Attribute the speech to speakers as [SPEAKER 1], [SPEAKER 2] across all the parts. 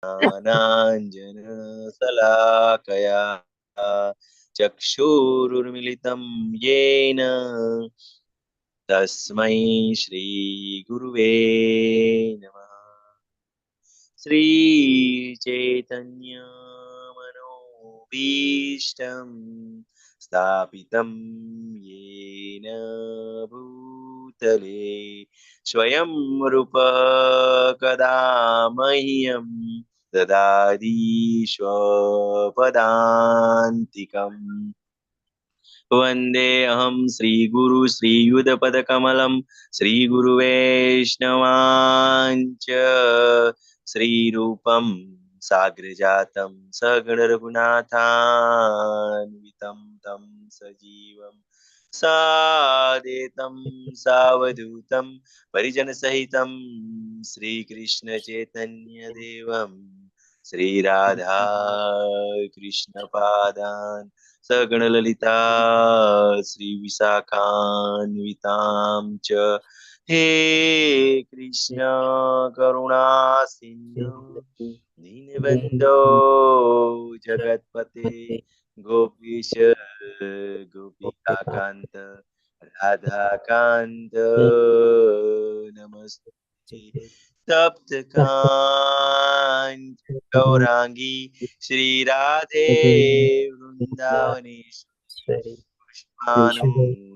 [SPEAKER 1] ज्ञानाञ्जनशलाकया चक्षुरुन्मिलितं येन तस्मै श्रीगुरुवे नमः। श्रीचैतन्यमनोभीष्टं स्थापितं येन भूतले स्वयं रूप कदा मह्यं ददाति स्वपदान्तिकम्। वन्देऽहं श्रीगुरु श्रीयुतपदकमलं श्रीगुरुवैष्णवाञ्च श्रीरूपं साग्रजातं सगणरघुनाथान्वितं तं सजीवं सादेतं सावधूतं परिजनसहितं श्रीकृष्णचैतन्यदेवं श्रीराधा कृष्णपादान् सगणललिता श्रीविशाखान्वितां च हे कृष्ण करुणा सिन्धु दीनबन्धो जगत्पते गोपीश गोपिकान्त राधाकान्त नमस्ते तप्तकाञ्च गौरांगी श्रीराधे वृन्दावनेश्वरी पुष्पाणि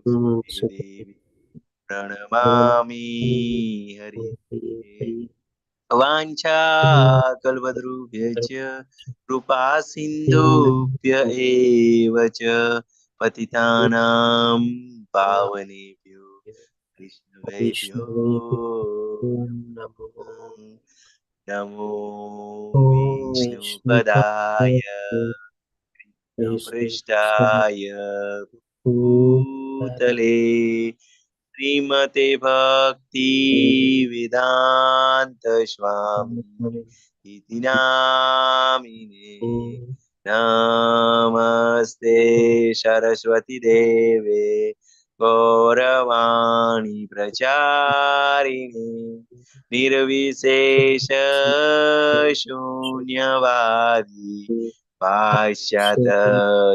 [SPEAKER 1] देवी प्रणमामि हरि। वाञ्छाकल्पतरुभ्यश्च कृपा सिन्धुभ्य एव च पतितानां पावनेभ्यो वैष्णवेभ्यो नमो विष्णुपदाय पृष्ठाय भूतले श्रीमते भक्ति वेदांत स्वामी इति नामिने। नमस्ते सरस्वती देवे गौरवाणी प्रचारिणे निर्विशेष शून्यवादी पाश्चात्य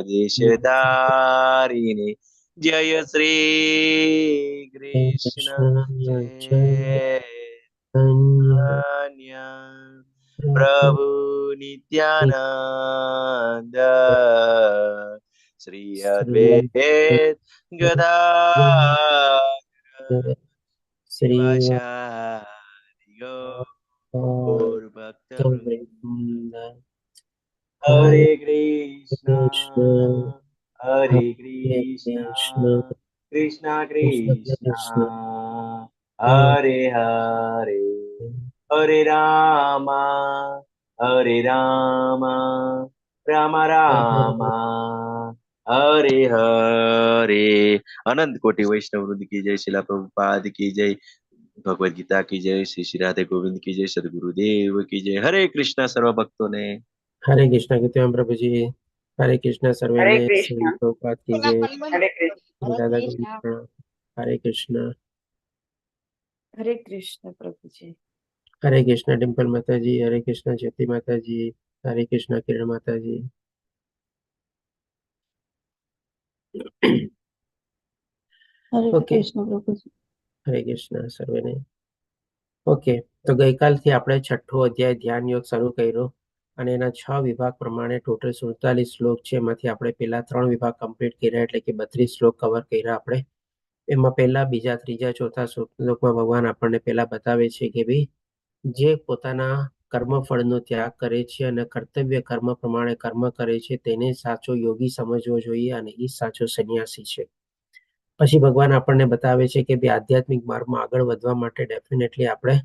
[SPEAKER 1] देशधारिणे जय श्री कृष्ण चैतन्य प्रभु नित्यानंद श्री अद्वैत गदाधर श्रीवासादि गौर भक्तवृंद। हरे कृष्णा कृष्णा कृष्णा हरे हरे हरे रामा राम राम हरे हरे। अनंत कोटि वैष्णव वृंद की जय, शिला प्रभुपाद की जय, भगवद गीता की जय, श्री श्री राधे गोविंद की जय, सदगुरुदेव की जय। हरे कृष्णा सर्व भक्तों ने।
[SPEAKER 2] हरे कृष्णा कहते हैं प्रभु जी। हरे कृष्णा सर्वे
[SPEAKER 3] हरे
[SPEAKER 2] ने
[SPEAKER 3] कृष्ण
[SPEAKER 2] श्री प्रभुपाद की जय।
[SPEAKER 3] हरे कृष्ण
[SPEAKER 2] दादा कृष्ण हरे कृष्णा।
[SPEAKER 4] हरे कृष्ण प्रभु जी।
[SPEAKER 2] हरे कृष्णा डिम्पल माता जी, हरे कृष्णा ज्योति माता जी, हरे कृष्णा किरण माता जी।
[SPEAKER 4] हरे
[SPEAKER 2] ઓકે
[SPEAKER 4] કૃષ્ણ પ્રભુજી।
[SPEAKER 2] હરે કૃષ્ણ સર્વેને। ઓકે, તો ગઈકાલથી આપણે છઠ્ઠો અધ્યાય ધ્યાન યોગ શરૂ કર્યો અને એના 6 વિભાગ પ્રમાણે ટોટલ 47 શ્લોક છે, એમાંથી આપણે પહેલા 3 વિભાગ કમ્પ્લીટ કર્યા, એટલે કે 32 શ્લોક કવર કર્યા આપણે। એમાં પહેલા, બીજા, ત્રીજા, ચોથા શ્લોકમાં ભગવાન આપણને પહેલા બતાવે છે કે ભાઈ જે પોતાના કર્મફળનો ત્યાગ કરે છે અને કર્તવ્ય કર્મ પ્રમાણે કર્મ કરે છે તેને સાચો યોગી સમજવો જોઈએ અને એ સાચો સંન્યાસી છે। પછી ભગવાન આપણને બતાવે છે કે ભાઈ આધ્યાત્મિક માર્ગમાં આગળ વધવા માટે ડેફિનેટલી આપણે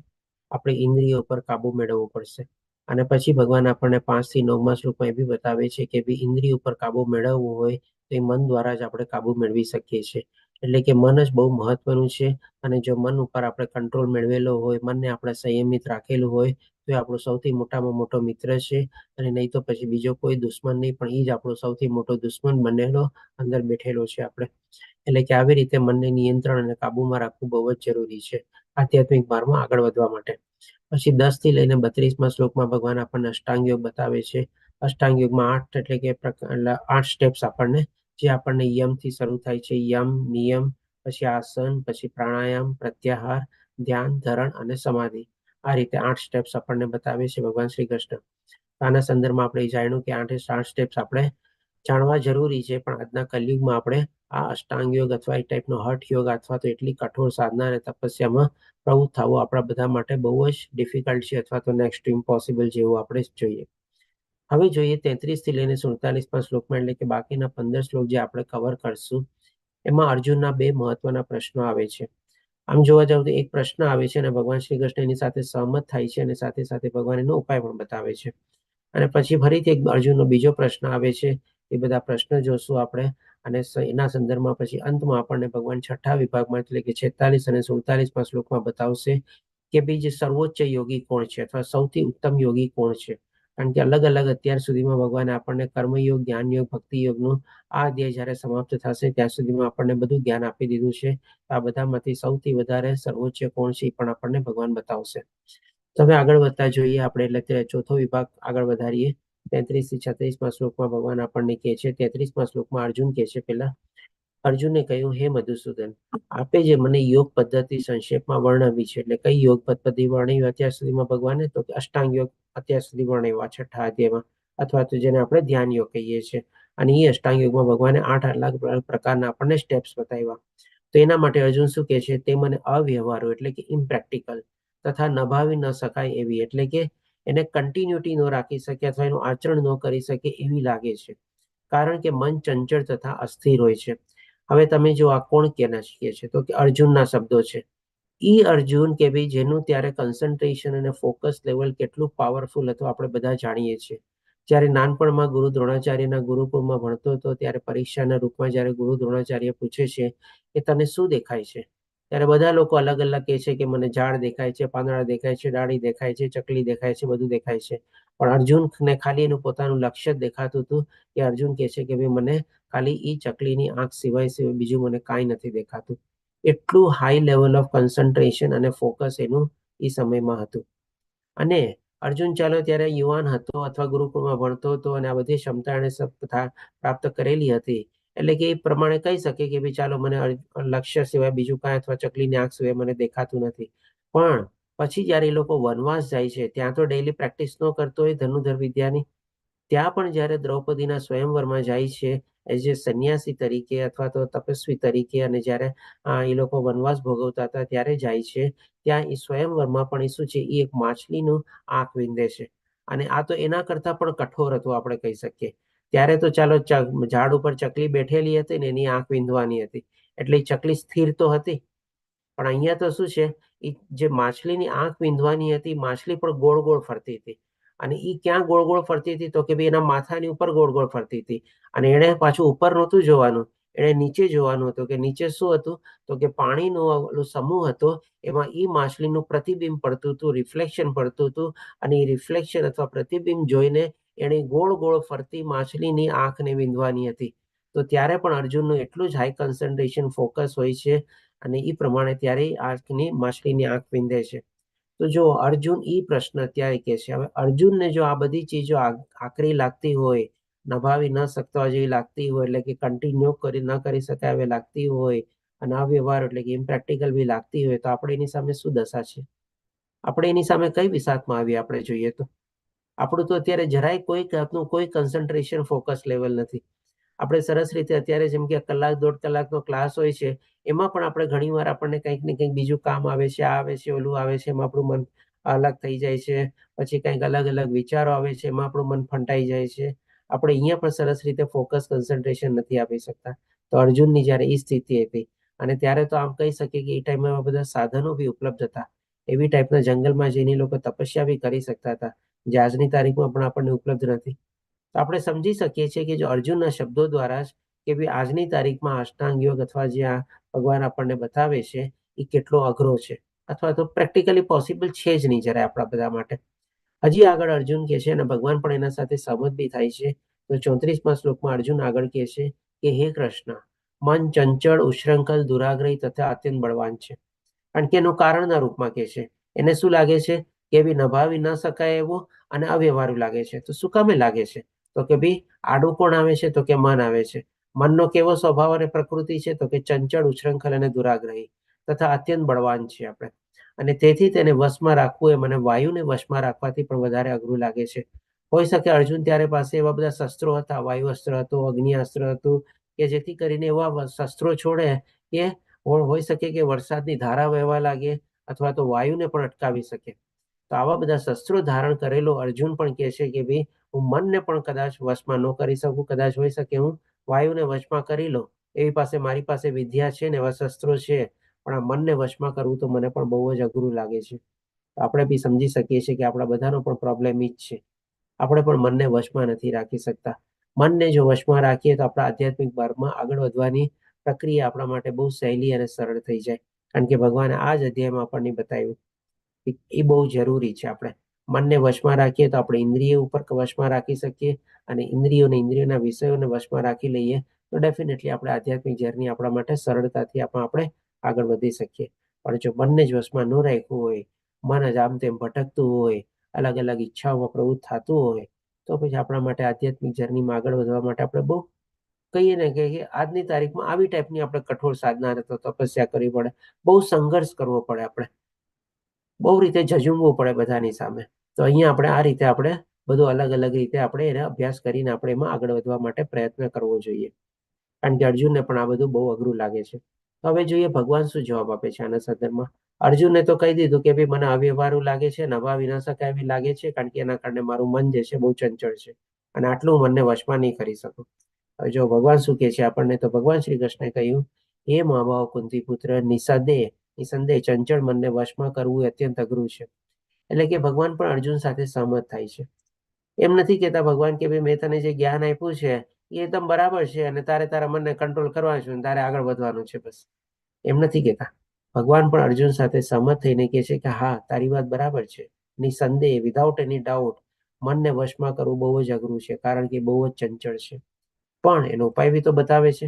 [SPEAKER 2] આપણી ઇન્દ્રિયો પર કાબુ મેળવવો પડશે। અને પછી ભગવાન આપણને 5 થી 9મા શ્લોકમાં એ બી બતાવે છે કે ભાઈ ઇન્દ્રિયો પર કાબુ મેળવવો હોય તો એ મન દ્વારા જ આપણે કાબુ મેળવી શકીએ છીએ। એટલે કે મન જ બહુ મહત્વનું છે અને જો મન ઉપર આપણે કંટ્રોલ મેળવેલો હોય, મનને આપણે સંયમિત રાખેલું હોય તો એ આપણો સૌથી મોટામાં મોટો મિત્ર છે અને નહીં તો પછી બીજો કોઈ દુશ્મન નહીં, પણ એ જ આપણો સૌથી મોટો દુશ્મન બનેલો અંદર બેઠેલો છે આપણે। એટલે કે આવી રીતે મનને નિયંત્રણ અને કાબુમાં રાખવું બહુ જ જરૂરી છે આધ્યાત્મિક માર્ગમાં આગળ વધવા માટે। પછી 10 થી લઈને 32માં શ્લોકમાં ભગવાન આપણને અષ્ટાંગ યોગ બતાવે છે. અષ્ટાંગ યોગમાં 8 એટલે કે 8 સ્ટેપ્સ આપણને, જે આપણને યમથી શરૂ થાય છે. યમ, નિયમ, પછી આસન, પછી પ્રાણાયામ, પ્રત્યાહાર, ધ્યાન, ધરણ અને સમાધિ. આ રીતે 8 સ્ટેપ્સ આપણને બતાવે છે ભગવાન શ્રી કૃષ્ણ. આના સંદર્ભમાં આપણે જાણ્યું કે 8 સ્ટેપ્સ આપણે જાણવા જરૂરી છે, પણ આજના કલયુગમાં આપણે આ અષ્ટાંગ યોગ અથવા એક ટાઈપનો હઠ યોગ અથવા તો એટલી કઠોર સાધના અને તપસ્યામાં પ્રવૃત્ત થવું આપણા બધા માટે બહુ જ ડિફિકલ્ટ છે, અથવા તો નેક્સ્ટ ટુ ઇમ્પોસિબલ જેવું આપણે જોઈએ. હવે જોઈએ 33 થી લઈને 47માં શ્લોકમાં, એટલે કે બાકીના 15 શ્લોક જે આપણે કવર કરશું, એમાં અર્જુનના 2 મહત્વના પ્રશ્નો આવે છે. આમ જોવા જાવ તો એક પ્રશ્ન આવે છે અને ભગવાન શ્રી કૃષ્ણ એની સાથે સહમત થાય છે, અને સાથે સાથે ભગવાન એનો ઉપાય પણ બતાવે છે. અને પછી ફરીથી એક અર્જુનનો બીજો પ્રશ્ન આવે છે. એ બધા પ્રશ્ન જોશું આપણે, અને એના સંદર્ભમાં પછી અંતમાં આપણને ભગવાન છઠ્ઠા વિભાગમાં, એટલે કે 46 અને 47માં શ્લોકમાં બતાવશે કે બીજ સર્વોચ્ચ યોગી કોણ છે, અથવા સૌથી ઉત્તમ યોગી કોણ છે. કારણ કે અલગ અલગ અત્યાર સુધીમાં ભગવાને આપણને કર્મયોગ, જ્ઞાન યોગ, ભક્તિ યોગનું આ અધ્યાય જ્યારે સમાપ્ત થશે ત્યાં સુધીમાં આપણને બધું જ્ઞાન આપી દીધું છે. આ બધામાંથી સૌથી વધારે સર્વોચ્ચ કોણ છે એ પણ આપણને ભગવાન બતાવશે. તો હવે આગળ વધતા જોઈએ આપણે, એટલે ચોથો વિભાગ આગળ વધારીએ. 33 થી 36માં શ્લોકમાં ભગવાન આપણને કહે છે, 33માં શ્લોકમાં અર્જુન કહે છે, પેલા અર્જુને કહ્યું, હે મધુસૂદન, આપે જે મને યોગ પદ્ધતિ સંક્ષેપમાં વર્ણવી છે, એટલે કઈ યોગ પદ્ધતિ વર્ણવી અત્યાર સુધીમાં ભગવાને, તો અષ્ટાંગ યોગ અત્યાર સુધી વર્ણવ્યા છઠ્ઠા અધ્યાયમાં, અથવા તો જેને આપણે ધ્યાન યોગ કહીએ છીએ. અને એ અષ્ટાંગ યોગમાં ભગવાને 8 અલગ પ્રકારના આપણને સ્ટેપ્સ બતાવ્યા. તો એના માટે અર્જુન શું કહે છે, તે મને અવ્યવહારુ એટલે કે ઇમ્પ્રેક્ટિકલ તથા નભાવી ન શકાય એવી, એટલે કે એને કન્ટિન્યુટી ન રાખી શકે અથવા એનું આચરણ ન કરી શકે એવી લાગે છે, કારણ કે મન ચંચળ તથા અસ્થિર હોય છે. હવે તમે જો આ કોણ કેના શીખે છે, તો કે અર્જુનના શબ્દો છે. ઈ અર્જુન કે ભાઈ જેનું ત્યારે કન્સન્ટ્રેશન અને ફોકસ લેવલ કેટલું પાવરફુલ હતું આપણે બધા જાણીએ છીએ. જ્યારે નાનપણમાં ગુરુ દ્રોણાચાર્યના ગુરુકુળમાં ભણતો હતો, ત્યારે પરીક્ષાના રૂપમાં જ્યારે ગુરુ દ્રોણાચાર્ય પૂછે છે કે તને શું દેખાય છે, ત્યારે બધા લોકો અલગ અલગ કહે છે કે મને ઝાડ દેખાય છે, પાંદડા દેખાય છે, ડાળી દેખાય છે, ચકલી દેખાય છે, બધું દેખાય છે. પણ અર્જુનને ખાલી એનું પોતાનું લક્ષ્ય જ દેખાતું હતું, કે અર્જુન કહે છે કે ભાઈ મને ખાલી ઈ ચકલીની આંખ સિવાય બીજું મને કાંઈ નથી દેખાતું. એટલું હાઈ લેવલ ઓફ કન્સન્ટ્રેશન અને ફોકસ એનું એ સમયમાં હતું. અને અર્જુન ચાલો ત્યારે યુવાન હતો અથવા ગુરુકુળમાં ભણતો હતો, અને આ બધી ક્ષમતા એને પ્રાપ્ત કરેલી હતી, એટલે કે એ પ્રમાણે કહી શકે કે ભાઈ ચાલો મને લક્ષ્ય સિવાય બીજું કાંઈ અથવા ચકલીની આંખ સિવાય મને દેખાતું નથી. પણ પછી જ્યારે એ લોકો વનવાસ જાય છે, ત્યાં તો ડેઈલી પ્રેક્ટિસ ન કરતો હોય ધનુર્ધર વિદ્યાની, ત્યાં પણ જ્યારે દ્રૌપદીના સ્વયંવરમાં જાય છે એઝ એ સંન્યાસી તરીકે અથવા તો તપસ્વી તરીકે, અને જ્યારે એ લોકો વનવાસ ભોગવતા હતા ત્યારે જાય છે, ત્યાં એ સ્વયંવરમાં પણ એ શું છે, એ એક માછલીનું આંખ વીંધે છે. અને આ તો એના કરતા પણ કઠોર હતું આપણે કહી શકીએ. ત્યારે તો ચાલો ઝાડ ઉપર ચકલી બેઠેલી હતી ને એની આંખ વીંધવાની હતી, એટલે ચકલી સ્થિર તો હતી, પણ અહીંયા તો શું છે, એ જે માછલીની આંખ વીંધવાની હતી, માછલી પણ ગોળ ગોળ ફરતી હતી. અને એ ક્યાં ગોળ ગોળ ફરતી હતી, તો કે ભાઈ એના માથાની ઉપર ગોળ ગોળ ફરતી હતી. અને એણે પાછું ઉપર નહોતું જોવાનું, એણે નીચે જોવાનું હતું, કે નીચે શું હતું, તો કે પાણીનો સમૂહ હતો, એમાં એ માછલીનું પ્રતિબિંબ પડતું હતું, રિફ્લેક્શન પડતું હતું. અને એ રિફ્લેક્શન અથવા પ્રતિબિંબ જોઈને એણે ગોળ ગોળ ફરતી માછલીની આંખને વીંધવાની હતી. તો ત્યારે પણ અર્જુનનું એટલું જ હાઈ કન્સન્ટ્રેશન ફોકસ હોય છે, અને એ પ્રમાણે ત્યારે માછલીની આંખ વીંધે છે. તો જો અર્જુન એ પ્રશ્ન અત્યારે કે છે, હવે અર્જુનને જો આ બધી ચીજો આકરી લાગતી હોય, નભાવી ન શકતા જેવી લાગતી હોય, એટલે કે કન્ટિન્યુ ન કરી શકાય એવી લાગતી હોય, અને અવ્યવહાર એટલે કે ઇમ્પ્રેક્ટિકલ બી લાગતી હોય, તો આપણે એની સામે શું દશા છે, આપણે એની સામે કઈ વિસાતમાં આવીએ આપણે જોઈએ તો. આપણું તો અત્યારે જરાય કોઈ જાતનું કોઈ કન્સન્ટ્રેશન ફોકસ લેવલ નથી. આપણે સરસ રીતે અત્યારે જેમ કે કલાક 1.5 કલાકનો ક્લાસ હોય છે, એમાં પણ આપણે ઘણીવાર આપણને કંઈક ને કંઈક બીજું કામ આવે છે, આ આવે છે, ઓલું આવે છે, એમાં આપણું મન અલગ થઈ જાય છે. પછી કંઈક અલગ અલગ વિચારો આવે છે, એમાં આપણું મન ફંટાઈ જાય છે. આપણે અહીંયા પણ સરસ રીતે ફોકસ કન્સન્ટ્રેશન નથી આપી શકતા. તો અર્જુનની જ્યારે એ સ્થિતિ હતી, અને ત્યારે તો આમ કહી શકીએ કે એ ટાઈમે એવા બધા સાધનો બી ઉપલબ્ધ હતા, એવી ટાઈપના જંગલમાં જઈને લોકો તપસ્યા બી કરી શકતા હતા, જે આજની તારીખમાં પણ આપણને ઉપલબ્ધ નથી. તો આપણે સમજી શકીએ છીએ કે જો અર્જુનના શબ્દો દ્વારા જ કે ભાઈ આજની તારીખમાં અષ્ટાંગ યોગ અથવા જે આ ભગવાન આપણને બતાવે છે એ કેટલો અઘરો છે, અથવા તો પ્રેક્ટિકલી પોસિબલ છે જ નહીં જરાય આપણા બધા માટે. હજી આગળ અર્જુન કહે છે, અને ભગવાન પણ એના સાથે સહમત બી થાય છે. તો 34માં શ્લોકમાં અર્જુન આગળ કહે છે કે હે કૃષ્ણ, મન ચંચળ, ઉશ્રંખલ, દુરાગ્રહી તથા અત્યંત બળવાન છે. કારણ કે એનું કારણના રૂપમાં કહે છે. એને શું લાગે છે કે બી નભાવી ન શકાય એવું અને અવ્યવહારુ લાગે છે. તો શું કામે લાગે છે? તો કે ભાઈ આડું કોણ આવે છે? તો કે મન આવે છે. મનનો કેવો સ્વભાવ અને પ્રકૃતિ છે? તો કે ચંચળ, ઉચ્છૃંખલ અને દુરાગ્રહી તથા અત્યંત બળવાન છે આપણે. અને તેથી તેને વશમાં રાખવું એ મને વાયુને વશમાં રાખવાથી પણ વધારે અઘરું લાગે છે. હોઈ શકે અર્જુન ત્યારે પાસે એવા બધા શસ્ત્રો હતા, વાયુ અસ્ત્ર હતું, અગ્નિ અસ્ત્ર હતું, કે જેથી કરીને એવા શસ્ત્રો છોડે કે હોઈ શકે કે વરસાદની ધારા વહેવા લાગે અથવા તો વાયુને પણ અટકાવી શકે. તો આવા બધા શસ્ત્રો ધારણ કરેલો અર્જુન પણ કહે છે કે ભાઈ હું મનને પણ કદાચ વશમાં ન કરી શકું, કદાચ હોઈ શકે હું વાયુને વશમાં કરી લઉં એવી પાસે મારી પાસે વિદ્યા છે ને એવા શસ્ત્રો છે, પણ આ મનને વશમાં કરવું તો મને પણ બહુ જ અઘરું લાગે છે. આપણે બી સમજી શકીએ છીએ કે આપણા બધાનો પણ પ્રોબ્લેમ ઈ જ છે. આપણે પણ મનને વશમાં નથી રાખી શકતા. મનને જો વશમાં રાખીએ તો આપણા આધ્યાત્મિક માર્ગમાં આગળ વધવાની પ્રક્રિયા આપણા માટે બહુ સહેલી અને સરળ થઈ જાય. કારણ કે ભગવાને આ જ અધ્યાયમાં આપણને બતાવ્યું એ બહુ જરૂરી છે. આપણે મનને વશમાં રાખીએ તો આપણે ઇન્દ્રિય ઉપર વશમાં રાખી શકીએ, અને ઇન્દ્રિયોના વિષયોને વશમાં રાખી લઈએ તો ડેફિનેટલી આપણે આધ્યાત્મિક જર્ની આપણા માટે સરળતાથી આપણે આગળ વધી શકીએ. પણ જો મનને જ વશમાં ન રાખ્યું હોય, મન જ આમ તેમ ભટકતું હોય, અલગ અલગ ઈચ્છાઓમાં પ્રવૃત્ત થતું હોય, તો પછી આપણા માટે આધ્યાત્મિક જર્નીમાં આગળ વધવા માટે આપણે બહુ કહીએ ને કે આજની તારીખમાં આવી ટાઈપની આપણે કઠોર સાધના તો તપસ્યા કરવી પડે, બહુ સંઘર્ષ કરવો પડે, આપણે બહુ રીતે ઝઝુમવું પડે બધાની સામે. તો અહીંયા આપણે આ રીતે આપણે બધું અલગ અલગ રીતે આપણે એને અભ્યાસ કરીને આપણે એમાં આગળ વધવા માટે પ્રયત્ન કરવો જોઈએ. કારણ કે અર્જુનને પણ આ બધું બહુ અઘરું લાગે છે. હવે જોઈએ ભગવાન શું જવાબ આપે છે આના સંદર્ભમાં. અર્જુનને તો કહી દીધું કે ભાઈ મને અવ્યવહારુ લાગે છે, નભાવી ન શકાય એવી લાગે છે, કારણ કે એના કારણે મારું મન જે છે બહુ ચંચળ છે અને આટલું મનને વશમાં નહીં કરી શકું. હવે જો ભગવાન શું કહે છે આપણને, તો ભગવાન શ્રી કૃષ્ણે કહ્યું, હે મહાભાવ કુંતી પુત્ર, નિસંદેહ ચંચળ મનને વશમાં કરવું એ અત્યંત અઘરું છે. એટલે કે ભગવાન પણ અર્જુન સાથે સહમત થાય છે. એમ નથી કહેતા ભગવાન કે ભાઈ મેં તને જે જ્ઞાન આપ્યું છે એ એકદમ બરાબર છે અને તારે તારા મનને કંટ્રોલ કરવાનું છે અને તારે આગળ વધવાનું છે, બસ એમ નથી કહેતા. ભગવાન પણ અર્જુન સાથે સહમત થઈને કહે છે કે હા તારી વાત બરાબર છે, નિસંદેહ વિધાઉટ એની ડાઉટ મનને વશમાં કરવું બહુ જ અઘરું છે, કારણ કે બહુ જ ચંચળ છે. પણ એનો ઉપાય બી તો બતાવે છે.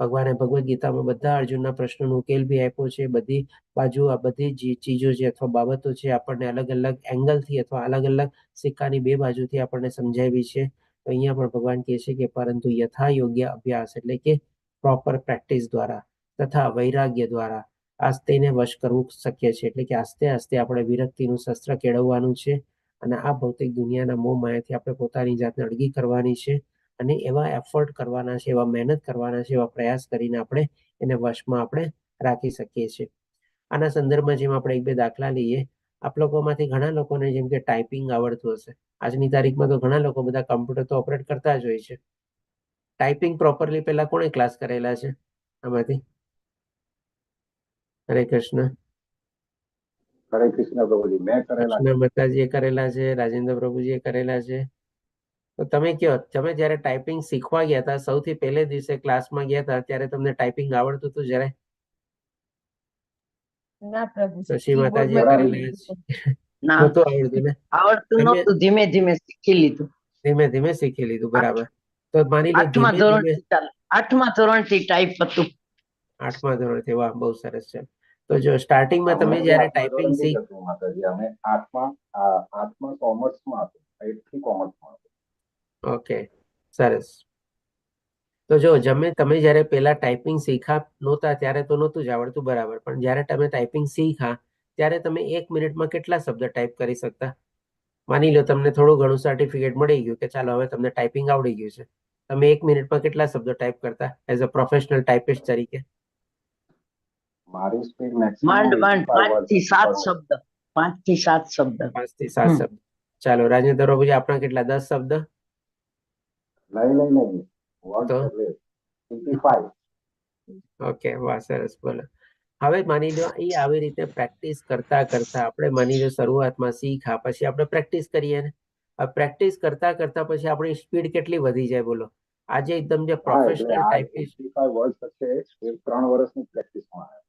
[SPEAKER 2] ભગવાને ભગવદ્ ગીતામાં બધા અર્જુનના પ્રશ્નોનો ઉકેલ બી આપ્યો છે. બધી બાજુ આ બધી ચીજો છે અથવા બાબતો છે આપણને અલગ અલગ એંગલથી અથવા અલગ અલગ સિક્કાની બે બાજુથી આપણને સમજાવી છે. તો અહીંયા પણ ભગવાન કહે છે કે પરંતુ યથા યોગ્ય અભ્યાસ એટલે કે પ્રોપર પ્રેક્ટિસ દ્વારા તથા વૈરાગ્ય દ્વારા આસ્તેને વશ કરવું શક્ય છે. એટલે કે આસ્તે આસ્તે આપણે વિરક્તિનું શસ્ત્ર કેળવવાનું છે અને આ ભૌતિક દુનિયાના મોહ માયાથી આપણે પોતાની જાતને અડગી કરવાની છે અને એવા એફર્ટ કરવાના છે, એવા મહેનત કરવાના છે, એવા પ્રયાસ કરીને આપણે એને વશમાં આપણે રાખી શકીએ છીએ. આના સંદર્ભમાં જેમ આપણે એક બે દાખલા લઈએ, આપ લોકોમાંથી ઘણા લોકોને જેમ કે ટાઈપિંગ આવડતું હશે. આજની તારીખમાં તો ઘણા લોકો બધા કમ્પ્યુટર તો ઓપરેટ કરતા જ હોય છે. ટાઈપિંગ પ્રોપરલી પહેલા કોણે ક્લાસ કરેલા છે આમાંથી? હરે કૃષ્ણ.
[SPEAKER 3] હરે કૃષ્ણ પ્રભુજી, મેં કરેલા છે.
[SPEAKER 2] કૃષ્ણ માતાજીએ કરેલા છે, રાજેન્દ્ર પ્રભુજીએ કરેલા છે. તો તમે કયો, તમે જયારે ટાઈપિંગ શીખવા ગયા હતા, સૌથી પહેલે દિવસે ક્લાસમાં ગયા હતા ત્યારે તમને ટાઈપિંગ આવડતું હતું જયારે?
[SPEAKER 4] ના પ્રભુજી,
[SPEAKER 2] ઋષિ માતાજીએ
[SPEAKER 3] બરાબર.
[SPEAKER 2] કરેલા છે.
[SPEAKER 5] ના
[SPEAKER 2] નહોતું આવડતું ને?
[SPEAKER 5] આવડતું
[SPEAKER 2] તમે
[SPEAKER 5] નહોતું, ધીમે ધીમે શીખી લીધું.
[SPEAKER 2] ધીમે ધીમે શીખી લીધું, બરાબર. તો માની લો
[SPEAKER 5] આઠમા
[SPEAKER 2] ધીમે ધીમે
[SPEAKER 5] ધોરણથી ચાલે, 8મા ધોરણથી ટાઈપ હતું.
[SPEAKER 2] 8મા ધોરણથી, વાહ બહુ સરસ છે. તો જો સ્ટાર્ટિંગમાં તમે
[SPEAKER 3] અમે
[SPEAKER 2] જયારે
[SPEAKER 3] આઠમા
[SPEAKER 2] ટાઈપિંગ
[SPEAKER 3] ધોરણથી જ હતું માતાજી. અમે આઠમા કોમર્સમાં હતું, 8th થી કોમર્સમાં હતું.
[SPEAKER 2] ઓકે, સરસ. તો જો તમે જયારે પેલા ટાઈપિંગ શીખા નહોતા ત્યારે તો નહોતું જ આવડતું, બરાબર. પણ જયારે તમે ટાઈપિંગ શીખા ત્યારે તમે 1 મિનિટમાં કેટલા શબ્દ ટાઈપ કરી શકતા? માની લો તમને થોડું ઘણું સર્ટિફિકેટ મળી ગયું કે ચાલો હવે તમને ટાઈપિંગ આવડી ગયું છે. તમે 1 મિનિટમાં કેટલા શબ્દો ટાઈપ કરતા એઝ અ પ્રોફેશનલ ટાઈપિસ્ટ તરીકે?
[SPEAKER 3] મારી સ્પીડ મેક્સિમમ
[SPEAKER 5] માંડ માંડ
[SPEAKER 3] 85
[SPEAKER 5] 5 થી 7
[SPEAKER 3] વર્ડ
[SPEAKER 5] શબ્દ, 5 થી 7 શબ્દ.
[SPEAKER 2] 5 થી 7 શબ્દ. ચાલો રાજેન્દ્ર પ્રભુજી, આપણા કેટલા 10 શબ્દ?
[SPEAKER 3] નહીં વર્ડ
[SPEAKER 2] તો
[SPEAKER 3] એટલે 85.
[SPEAKER 2] ઓકે, વાહ સરસ, બોલો. હવે માની લો એ આવી રીતે પ્રેક્ટિસ કરતા કરતા આપણે માની લો શરૂઆતમાં શીખા, પછી આપણે પ્રેક્ટિસ કરીએ ને. પ્રેક્ટિસ કરતા કરતા પછી આપણી સ્પીડ કેટલી વધી જાય બોલો. આજે એકદમ જે
[SPEAKER 3] હા, એટલે
[SPEAKER 2] પ્રોફેશનલ
[SPEAKER 3] આ
[SPEAKER 2] ટાઈપિસ્ટ,
[SPEAKER 3] 85 વર્ડ છે એ 3 વર્ષની પ્રેક્ટિસમાં આવ્યા.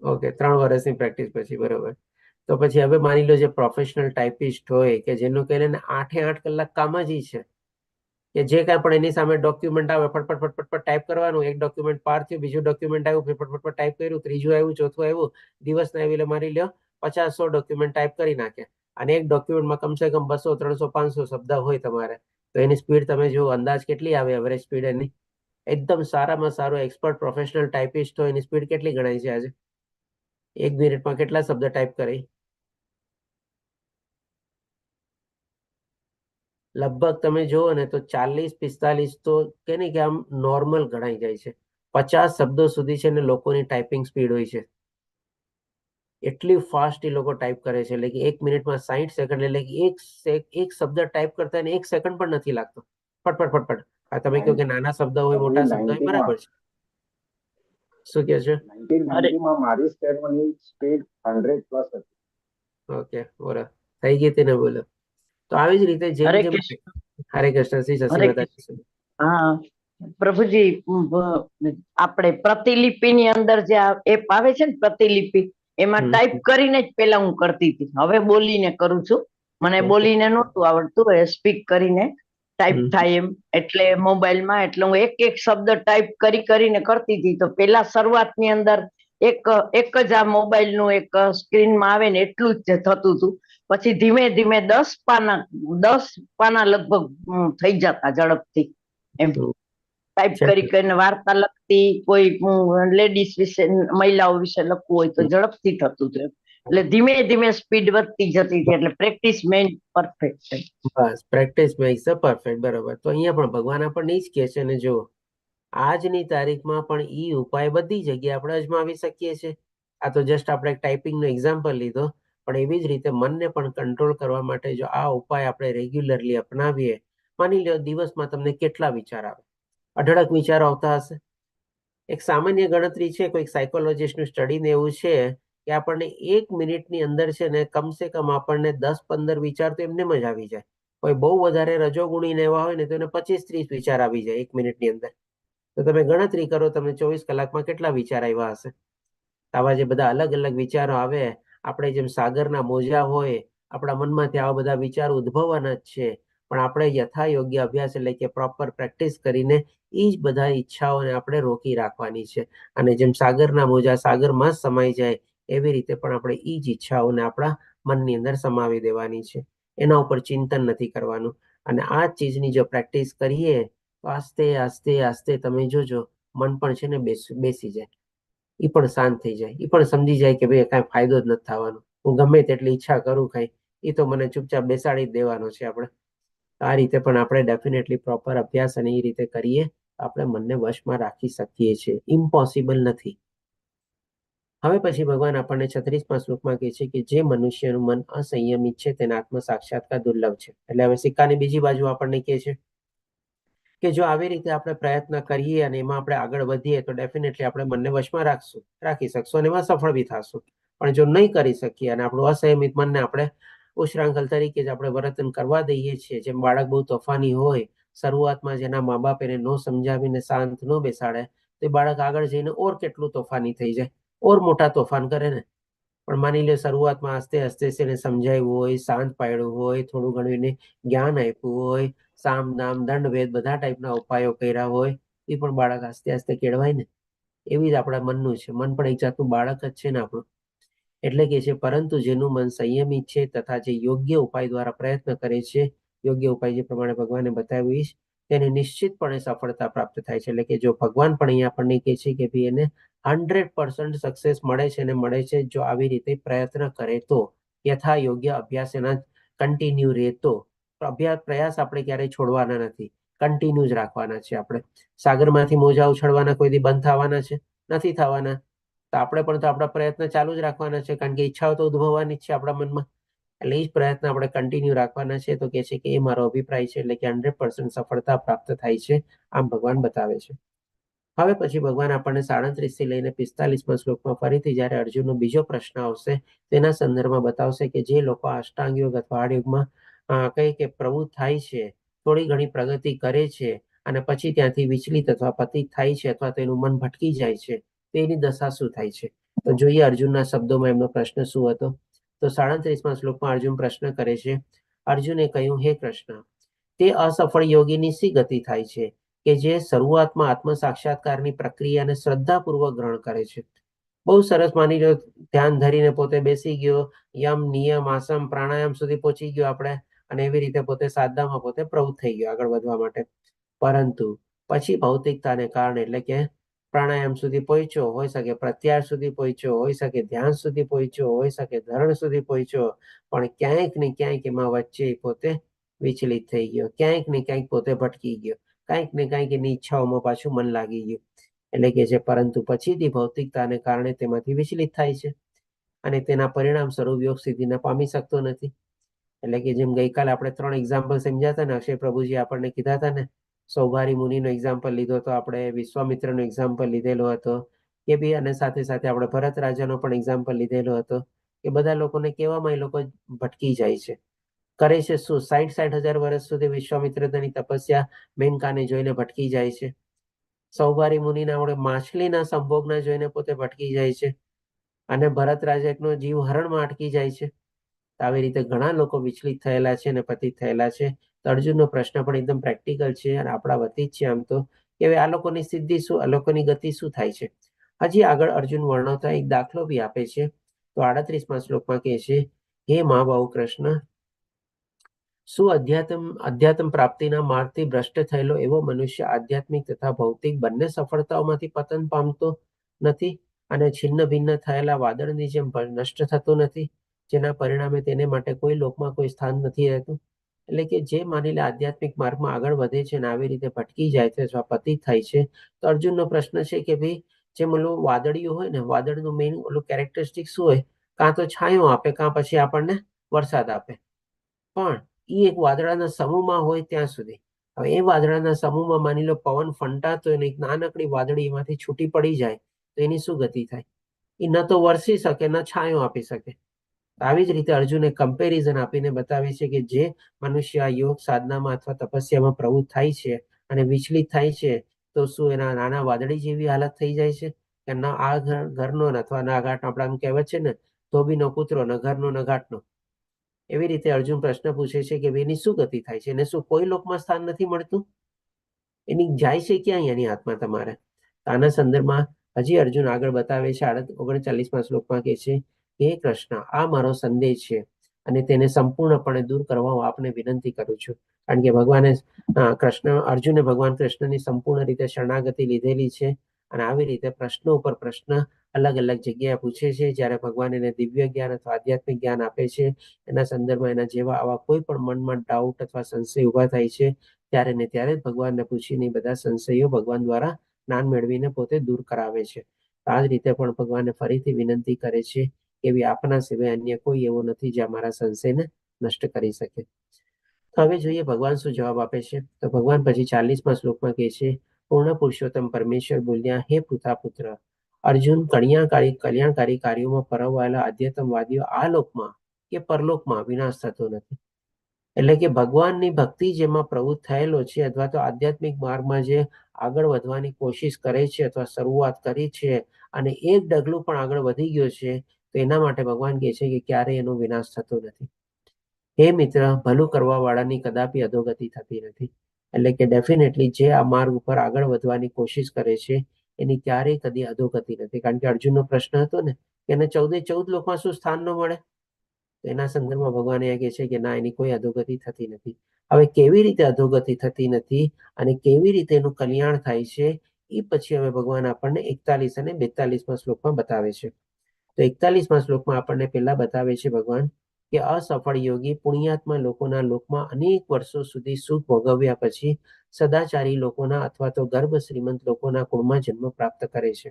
[SPEAKER 2] ઓકે 3 વર્ષની પ્રેક્ટિસ પછી, બરોબર. તો પછી હવે માની લો જે પ્રોફેશનલ ટાઈપિસ્ટ હોય કે જેનું કહીને 8 કલાક કામ જ ઈ છે કે જે કાંઈ પણ એની સામે ડોક્યુમેન્ટ આવે ફટફટ ફટફટ ટાઈપ કરવાનું. એક ડોક્યુમેન્ટ પાર થયું, બીજું ડોક્યુમેન્ટ આવ્યું, ફટફટ ટાઈપ કર્યું, ત્રીજું આવ્યું, ચોથું આવ્યું. દિવસના એવી માની લો 50-100 ડોક્યુમેન્ટ ટાઈપ કરી નાખે. અને એક ડોક્યુમેન્ટમાં કમસે કમ 200 300 500 શબ્દ હોય તમારે, તો એની સ્પીડ તમે જો અંદાજ કેટલી આવે એવરેજ સ્પીડ એની? એકદમ સારામાં સારો એક્સપર્ટ પ્રોફેશનલ ટાઈપિસ્ટ હોય એની સ્પીડ કેટલી ગણાય છે આજે? 1 મિનિટમાં કેટલા શબ્દ ટાઈપ કરે? લગભગ તમે જુઓ ને તો 40-45 તો કે ને કે આમ નોર્મલ ગણાઈ જાય છે. 50 શબ્દો સુધી છે ને લોકોની ટાઈપિંગ સ્પીડ હોય છે. એટલી ફાસ્ટ એ લોકો ટાઈપ કરે છે, એટલે કે 1 મિનિટમાં 60 સેકન્ડ, એટલે કે એક શબ્દ ટાઈપ કરતા એને 1 સેકન્ડ પણ નથી લાગતો. ફટફટ ફટફટ. આ તમે કહો કે નાના શબ્દ હોય, મોટા શબ્દ હોય, બરાબર છે. શું કહે છે?
[SPEAKER 3] 1990 મારી સ્પીડ 100 પ્લસ હતી.
[SPEAKER 2] ઓકે, બરાબર થઈ ગઈ હતી ને, બોલો. તો આવી જ રીતે જેમ
[SPEAKER 5] હરે
[SPEAKER 2] જેમ
[SPEAKER 5] કૃષ્ણ.
[SPEAKER 2] હરે કૃષ્ણ, શ્રી
[SPEAKER 5] હરે
[SPEAKER 2] શશી માતાજી.
[SPEAKER 5] હા પ્રભુજી, આપણે પ્રતિલિપિની અંદર જે એપ આવે છે ને પ્રતિલિપિ, એમાં
[SPEAKER 2] હમ.
[SPEAKER 5] ટાઈપ કરીને જ પેલા હું કરતી હતી. હવે બોલીને કરું છું. મને
[SPEAKER 2] Okay.
[SPEAKER 5] બોલીને નહોતું આવડતું, એ સ્પીક કરીને ટાઈપ
[SPEAKER 2] હમ.
[SPEAKER 5] થાય એમ, એટલે મોબાઈલમાં, એટલે હું એક એક શબ્દ ટાઈપ કરીને કરતી હતી. તો પેલા શરૂઆતની અંદર એક જ આ મોબાઈલનું એક સ્ક્રીનમાં આવે ને એટલું જ થતું હતું. પછી ધીમે ધીમે 10 પાના લગભગ થઈ જતા ઝડપથી એમ.
[SPEAKER 2] હમ.
[SPEAKER 5] ટાઈપ કરીને વાર્તા લખતી, કોઈ લેડીઝ વિશે, મહિલાઓ વિશે લખવું હોય તો ઝડપથી થતું હતું. એટલે ધીમે ધીમે સ્પીડ વધતી જતી હતી. એટલે પ્રેક્ટિસ મેઇન પરફેક્ટ.
[SPEAKER 2] બસ પ્રેક્ટિસ મેક્સ અ પરફેક્ટ, બરોબર. તો અહીંયા પણ ભગવાન આપણને જ કહે છે ને, જો આજની તારીખમાં પણ ઈ ઉપાય બધી જગ્યાએ આપણે અજમાવી શકીએ છીએ. આ તો જસ્ટ આપણે ટાઈપિંગનો એક્ઝામ્પલ લીધો, પણ એવી જ રીતે મનને પણ કંટ્રોલ કરવા માટે જો આ ઉપાય આપણે રેગ્યુલરલી અપનાવીએ, માની લો દિવસમાં તમને કેટલા વિચાર આવે? અઢળક વિચારો આવતા હશે. એક સામાન્ય ગણતરી છે, કોઈક સાયકોલોજીસ્ટનું સ્ટડીને એવું છે કે આપણને 1 મિનિટની અંદર છે ને કમસે કમ આપણને 10-15 વિચાર તો એમને જ આવી જાય. કોઈ બહુ વધારે રજોગુણી ને એવા હોય ને તો એને 25-30 વિચાર આવી જાય 1 મિનિટની અંદર. તો તમે ગણતરી કરો, તમને 24 કલાકમાં કેટલા વિચાર આવ્યા હશે? આવા જે બધા અલગ અલગ વિચારો આવે, આપણે જેમ સાગરના મોજા હોય, આપણા મનમાંથી આવા બધા વિચારો ઉદ્ભવવાના જ છે. પણ આપણે યથાયોગ્ય અભ્યાસ, એટલે કે પ્રોપર પ્રેક્ટિસ કરીને એ જ બધા ઈચ્છાઓને આપણે રોકી રાખવાની છે. અને જેમ સાગરના મોજા સાગરમાં જ સમાઈ જાય, એવી રીતે પણ આપણે એ જ ઈચ્છાઓને આપણા મનની અંદર સમાવી દેવાની છે. એના ઉપર ચિંતન નથી કરવાનું. અને આ જ ચીજની જો પ્રેક્ટિસ કરીએ તો આસ્તે આસ્તે આસ્તે તમે જોજો મન પણ છે ને બેસી જાય, એ પણ શાંત થઈ જાય, એ પણ સમજી જાય કે ભાઈ કાંઈ ફાયદો જ નથી થવાનો. હું ગમે તેટલી ઈચ્છા કરું કાંઈ, એ તો મને ચૂપચાપ બેસાડી જ દેવાનો છે. આપણે આ રીતે પણ આપણે ડેફિનેટલી પ્રોપર અભ્યાસ અને એ રીતે કરીએ, આપણે મનને વશમાં રાખી શકીએ છીએ. ઇમ્પોસિબલ નથી. હવે પછી ભગવાન આપણને 36મા શ્લોકમાં કહે છે કે જે મનુષ્યનું મન અસંયમિત છે તેને આત્મ સાક્ષાત્કાર દુર્લભ છે. એટલે હવે સિક્કાની બીજી બાજુ આપણને કહે છે કે જો આવી રીતે આપણે પ્રયત્ન કરીએ અને એમાં આપણે આગળ વધીએ તો ડેફિનેટલી આપણે મનને વશમાં રાખી શકશું અને એમાં સફળ બી થશું. પણ જો નહીં કરી શકીએ અને આપણું અસંયમિત મનને આપણે ઉશ્રાંખલ તરીકે જ આપણે વર્તન કરવા દઈએ છીએ, જેમ બાળક બહુ તોફાની હોય, શરૂઆતમાં જેના મા બાપ એને ન સમજાવીને શાંત ન બેસાડે, તો એ બાળક આગળ જઈને ઓર કેટલું તોફાની થઈ જાય, ઓર મોટા તોફાન કરે ને. પણ માની લે શરૂઆતમાં આસ્તે આસ્તે એને સમજાવ્યું હોય, શાંત પાડ્યું હોય, થોડું ઘણું એને જ્ઞાન આપ્યું હોય, સામ દામ દંડ ભેદ બધા ટાઈપના ઉપાયો કર્યા હોય, એ પણ બાળક આસ્તે આસ્તે કેળવાય ને. એવી જ આપણા મનનું છે. મન પણ એક જાતનું બાળક જ છે ને આપણું. એટલે કે છે પરંતુ જેનું મન સંયમિત છે તથા જે યોગ્ય ઉપાય દ્વારા પ્રયત્ન કરે છે, યોગ્ય ઉપાય જે પ્રમાણે ભગવાને બતાવ્યું, તેને નિશ્ચિતપણે સફળતા પ્રાપ્ત થાય છે. એટલે કે જો ભગવાન પણ અહીંયા આપણને કહે છે કે ભાઈ એને 100% સક્સેસ મળે છે અને મળે છે જો આવી રીતે પ્રયત્ન કરે તો, યથા યોગ્ય અભ્યાસ એના કન્ટિન્યુ રહેતો. પ્રયાસ આપણે ક્યારેય છોડવાના નથી, કન્ટિન્યુ જ રાખવાના છે. આપણે સાગરમાંથી મોજા ઉછળવાના કોઈ દી બંધ થવાના છે? નથી થવાના. તો આપણે પણ તો આપણા પ્રયત્ન ચાલુ જ રાખવાના છે, કારણ કે ઈચ્છાઓ તો ઉદ્ભવવાની જ છે આપણા મનમાં. એટલે એ જ પ્રયત્ન આપણે કન્ટિન્યુ રાખવાના છે. તો કે છે કે એ મારો અભિપ્રાય છે, એટલે કે 100% સફળતા પ્રાપ્ત થાય છે, આમ ભગવાન બતાવે છે. હવે પછી ભગવાન આપણને 37 થી લઈને 45મા શ્લોકમાં ફરીથી જ્યારે અર્જુનનો બીજો પ્રશ્ન આવશે તેના સંદર્ભમાં બતાવશે કે જે લોકો અષ્ટાંગ યોગ અથવા હઠયોગમાં કઈ કે પ્રવૃત્ત થાય છે, થોડી ઘણી પ્રગતિ કરે છે અને પછી ત્યાંથી વિચલિત અથવા પતિત થાય છે, અથવા તેનું મન ભટકી જાય છે, તેની દશા શું થાય છે? તો જોઈએ અર્જુનના શબ્દોમાં એમનો પ્રશ્ન શું હતો. તો 37મા શ્લોકમાં અર્જુન પ્રશ્ન કરે છે. અર્જુને કહ્યું, હે કૃષ્ણ, તે અસફળ યોગીની શી ગતિ થાય છે કે જે શરૂઆતમાં આત્મ સાક્ષાત્કારની પ્રક્રિયાને શ્રદ્ધાપૂર્વક ગ્રહણ કરે છે, બહુ સરસ માની લો ધ્યાન ધરીને પોતે બેસી ગયો, યમ નિયમ આસન પ્રાણાયામ સુધી પહોંચી ગયો આપણે, અને એવી રીતે પોતે સાધનામાં પોતે પ્રવૃત્ત થઈ ગયો આગળ વધવા માટે. પરંતુ પછી ભૌતિકતાને કારણે, એટલે કે પ્રાણાયામ સુધી પહોંચ્યો હોઈ શકે, પ્રત્યાહાર સુધી પહોંચ્યો હોઈ શકે, ધ્યાન સુધી પહોંચ્યો હોઈ શકે, ધરણ સુધી પહોંચ્યો, પણ ક્યાંક ને ક્યાંક એમાં વચ્ચે પોતે વિચલિત થઈ ગયો, ક્યાંક ને ક્યાંક પોતે ભટકી ગયો, કાંઈક ને કાંઈક એની ઈચ્છાઓમાં પાછું મન લાગી ગયું. એટલે કે છે પરંતુ પછીથી ભૌતિકતાને કારણે તેમાંથી વિચલિત થાય છે અને તેના પરિણામ સ્વરૂપ યોગ સિદ્ધિને પામી શકતો નથી. એટલે કે જેમ ગઈકાલે આપણે 3 એક્ઝામ્પલ સમજ્યા હતા ને, અક્ષય પ્રભુજી આપણને કીધા હતા ને, સૌભારી મુનિનો એક્ઝામ્પલ લીધો હતો આપણે, વિશ્વામિત્રનો એક્ઝામ્પલ લીધેલો હતો કે બી, અને સાથે સાથે આપણે ભરત રાજાનો પણ એક્ઝામ્પલ લીધેલો હતો કે બધા લોકોને કહેવામાં એ લોકો ભટકી જાય છે, કરે છે શું, 60,000 વર્ષ સુધી વિશ્વામિત્રની તપસ્યા મેનકાને જોઈને ભટકી જાય છે. સૌભારી મુનિના આપણે માછલીના સંભોગને જોઈને પોતે ભટકી જાય છે, અને ભરત રાજાનો જીવ હરણમાં અટકી જાય છે. આવી રીતે ઘણા લોકો વિચલિત થયેલા છે અને પતિત થયેલા છે. તો અર્જુનનો પ્રશ્ન પણ એકદમ પ્રેક્ટિકલ છે અને આપણા વતી જ છે આમ તો, કે હવે આ લોકોની સિદ્ધિ શું, આ લોકોની ગતિ શું થાય છે. હજી આગળ અર્જુન વર્ણવતા એક દાખલો બી આપે છે. તો 38મા શ્લોકમાં કહે છે, હે મહાબાહુ કૃષ્ણ, શું અધ્યાત્મ પ્રાપ્તિના માર્ગથી ભ્રષ્ટ થયેલો એવો મનુષ્ય આધ્યાત્મિક તથા ભૌતિક બંને સફળતાઓમાંથી પતન પામતો નથી અને છિન્ન ભિન્ન થયેલા વાદળની જેમ નષ્ટ થતો નથી, જેના પરિણામે તેને માટે કોઈ લોકમાં કોઈ સ્થાન નથી રહેતું. એટલે કે જે માની લે આધ્યાત્મિક માર્ગમાં આગળ વધે છે અને આવી રીતે ભટકી જાય છે અથવા પતિત થાય છે, તો અર્જુનનો પ્રશ્ન છે કે ભાઈ જેમ ઓલું વાદળિયું હોય ને, વાદળનું મેઇન ઓલું કેરેક્ટરિસ્ટિક શું હોય, કાં તો છાંયો આપે, કાં પછી આપણને વરસાદ આપે, પણ એ એક વાદળાના સમૂહમાં હોય ત્યાં સુધી. હવે એ વાદળાના સમૂહમાં માની લો પવન ફંટાતો હોય ને એક નાનકડી વાદળી એમાંથી છૂટી પડી જાય તો એની શું ગતિ થાય? એ ન તો વરસી શકે, ન છાંયો આપી શકે. આવી જ રીતે અર્જુને કમ્પેરિઝન આપીને બતાવે છે કે જે મનુષ્ય આ યોગ સાધનામાં અથવા તપસ્યામાં પ્રવૃત્ત થાય છે અને વિચલિત થાય છે, તો શું એના નાના વાદળી જેવી હાલત થઈ જાય છે કે ન આ ઘરનો અથવા ના ઘાટનો, આપણે આમ કહેવત છે ને, ધોબીનો કૂતરો ન ઘરનો ન ઘાટનો. એવી રીતે અર્જુન પ્રશ્ન પૂછે છે કે એની શું ગતિ થાય છે, એને શું કોઈ લોકમાં સ્થાન નથી મળતું? એની જાય છે ક્યાં એની આત્મા તમારે? આના સંદર્ભમાં હજી અર્જુન આગળ બતાવે છે. 39મા શ્લોકમાં કહે છે, હે કૃષ્ણ, આ મારો સંદેશ છે અને તેને સંપૂર્ણપણે દૂર કરવા હું આપને વિનંતી કરું છું. કારણ કે અર્જુને ભગવાન કૃષ્ણની સંપૂર્ણ રીતે શરણાગતિ લીધેલી છે અને આવી રીતે પ્રશ્નો ઉપર પ્રશ્ન અલગ અલગ જગ્યાએ પૂછે છે. જ્યારે ભગવાન એને દિવ્ય જ્ઞાન અથવા આધ્યાત્મિક જ્ઞાન આપે છે, એના સંદર્ભમાં એના જેવા આવા કોઈ પણ મનમાં ડાઉટ અથવા સંશય ઉભા થાય છે, ત્યારે ને ત્યારે ભગવાનને પૂછીને બધા સંશયો ભગવાન દ્વારા જ્ઞાન મેળવીને પોતે દૂર કરાવે છે. આ જ રીતે પણ ભગવાનને ફરીથી વિનંતી કરે છે કે એવી આપના સિવાય અન્ય કોઈ એવો નથી જે અમારા સંશયને નષ્ટ કરી શકે. હવે જોઈએ ભગવાન શું જવાબ આપે છે. તો ભગવાન પછી 40મા શ્લોકમાં કહે છે, પૂર્ણ પુરુષોત્તમ પરમેશ્વર બોલ્યા, હે પુત્ર અર્જુન, કલ્યાણકારી કાર્યોમાં પરવાયેલા આધ્યાત્મવાદીઓ આ લોકમાં કે પરલોકમાં વિનાશ થતો નથી. એટલે કે ભગવાનની ભક્તિ જેમાં પ્રવૃત્ત થયેલો છે અથવા તો આધ્યાત્મિક માર્ગમાં જે આગળ વધવાની કોશિશ કરે છે અથવા શરૂઆત કરી છે અને એક ડગલું પણ આગળ વધી ગયો છે, તો એના માટે ભગવાન કહે છે કે ક્યારેય એનો વિનાશ થતો નથી. હે મિત્ર, ભલું કરવા વાળાની કદાપી અધોગતિ થતી નથી. એટલે કે ડેફિનેટલી જે આ માર્ગ ઉપર આગળ વધવાની કોશિશ કરે છે એની ક્યારેય કદી અધોગતિ નથી. કારણ કે અર્જુનનો પ્રશ્ન હતો ને કે એને 14 લોકમાં શું સ્થાન ન મળે, એના સંદર્ભમાં ભગવાન એ કહે છે કે ના, એની કોઈ અધોગતિ થતી નથી. હવે કેવી રીતે અધોગતિ થતી નથી અને કેવી રીતે એનું કલ્યાણ થાય છે, એ પછી હવે ભગવાન આપણને 41 અને 42મા શ્લોકમાં બતાવે છે. તો 41મા શ્લોકમાં આપણને પહેલા બતાવે છે ભગવાન કે અસફળ યોગી પુણ્યાત્મા લોકોના લોકમાં અનેક વર્ષો સુધી સુખ ભોગવ્યા પછી સદાચારી લોકોના અથવા તો ગર્ભ શ્રીમંત લોકોના કુળમાં જન્મ પ્રાપ્ત કરે છે.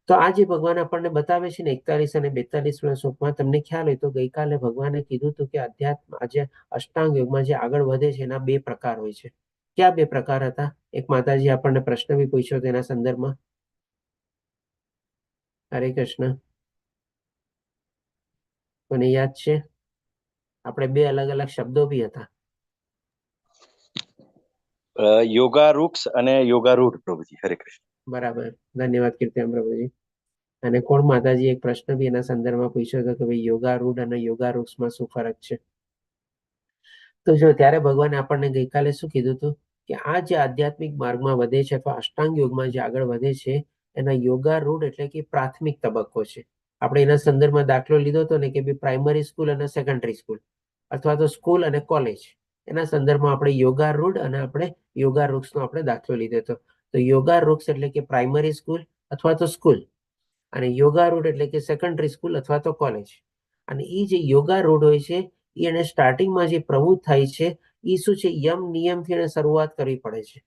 [SPEAKER 2] તો આ જે ભગવાન આપણને બતાવે છે ને 41 અને 42મા શ્લોકમાં, તમને ખ્યાલ હોય તો ગઈકાલે ભગવાને કીધું હતું કે અધ્યાત્મ આજે અષ્ટાંગ યોગમાં જે આગળ વધે છે એના 2 પ્રકાર હોય છે. ક્યાં 2 પ્રકાર હતા? એક માતાજી આપણને પ્રશ્ન બી પૂછ્યો તેના સંદર્ભમાં. હરે કૃષ્ણ, મને યાદ છે આપણે 2 અલગ અલગ શબ્દો બી હતા.
[SPEAKER 1] યોગારૂક્ષ અને યોગારૂઢ, પ્રભુજી. હરે કૃષ્ણ.
[SPEAKER 2] બરાબર, ધન્યવાદ કીર્તિરામ પ્રભુજી. અને કોણ માતાજી એક પ્રશ્ન બી એના સંદર્ભમાં પૂછ્યો હતો કે ભાઈ યોગારૂઢ અને યોગારૂક્ષમાં શું ફરક છે? તો જો ત્યારે ભગવાને આપણને ગઈકાલે શું કીધું હતું કે આ જે આધ્યાત્મિક માર્ગમાં વધે છે અથવા અષ્ટાંગ યોગમાં જે આગળ વધે છે, એના યોગારૂઢ એટલે કે પ્રાથમિક તબક્કો છે. આપણે એના સંદર્ભમાં દાખલો લીધો હતો ને કે ભાઈ પ્રાઇમરી સ્કૂલ અને સેકન્ડરી સ્કૂલ અથવા તો સ્કૂલ અને કોલેજ, એના સંદર્ભમાં આપણે યોગારૂઢ અને આપણે યોગારૂઢનો આપણે દાખલો લીધો હતો. તો યોગારૂઢ એટલે કે પ્રાઇમરી સ્કૂલ અથવા તો સ્કૂલ, અને યોગારૂઢ એટલે કે સેકન્ડરી સ્કૂલ અથવા તો કોલેજ. અને એ જે યોગારૂઢ હોય છે એ એને સ્ટાર્ટિંગમાં જે પ્રવૃત્ત થાય છે એ શું છે, યમ નિયમથી એને શરૂઆત કરવી પડે છે.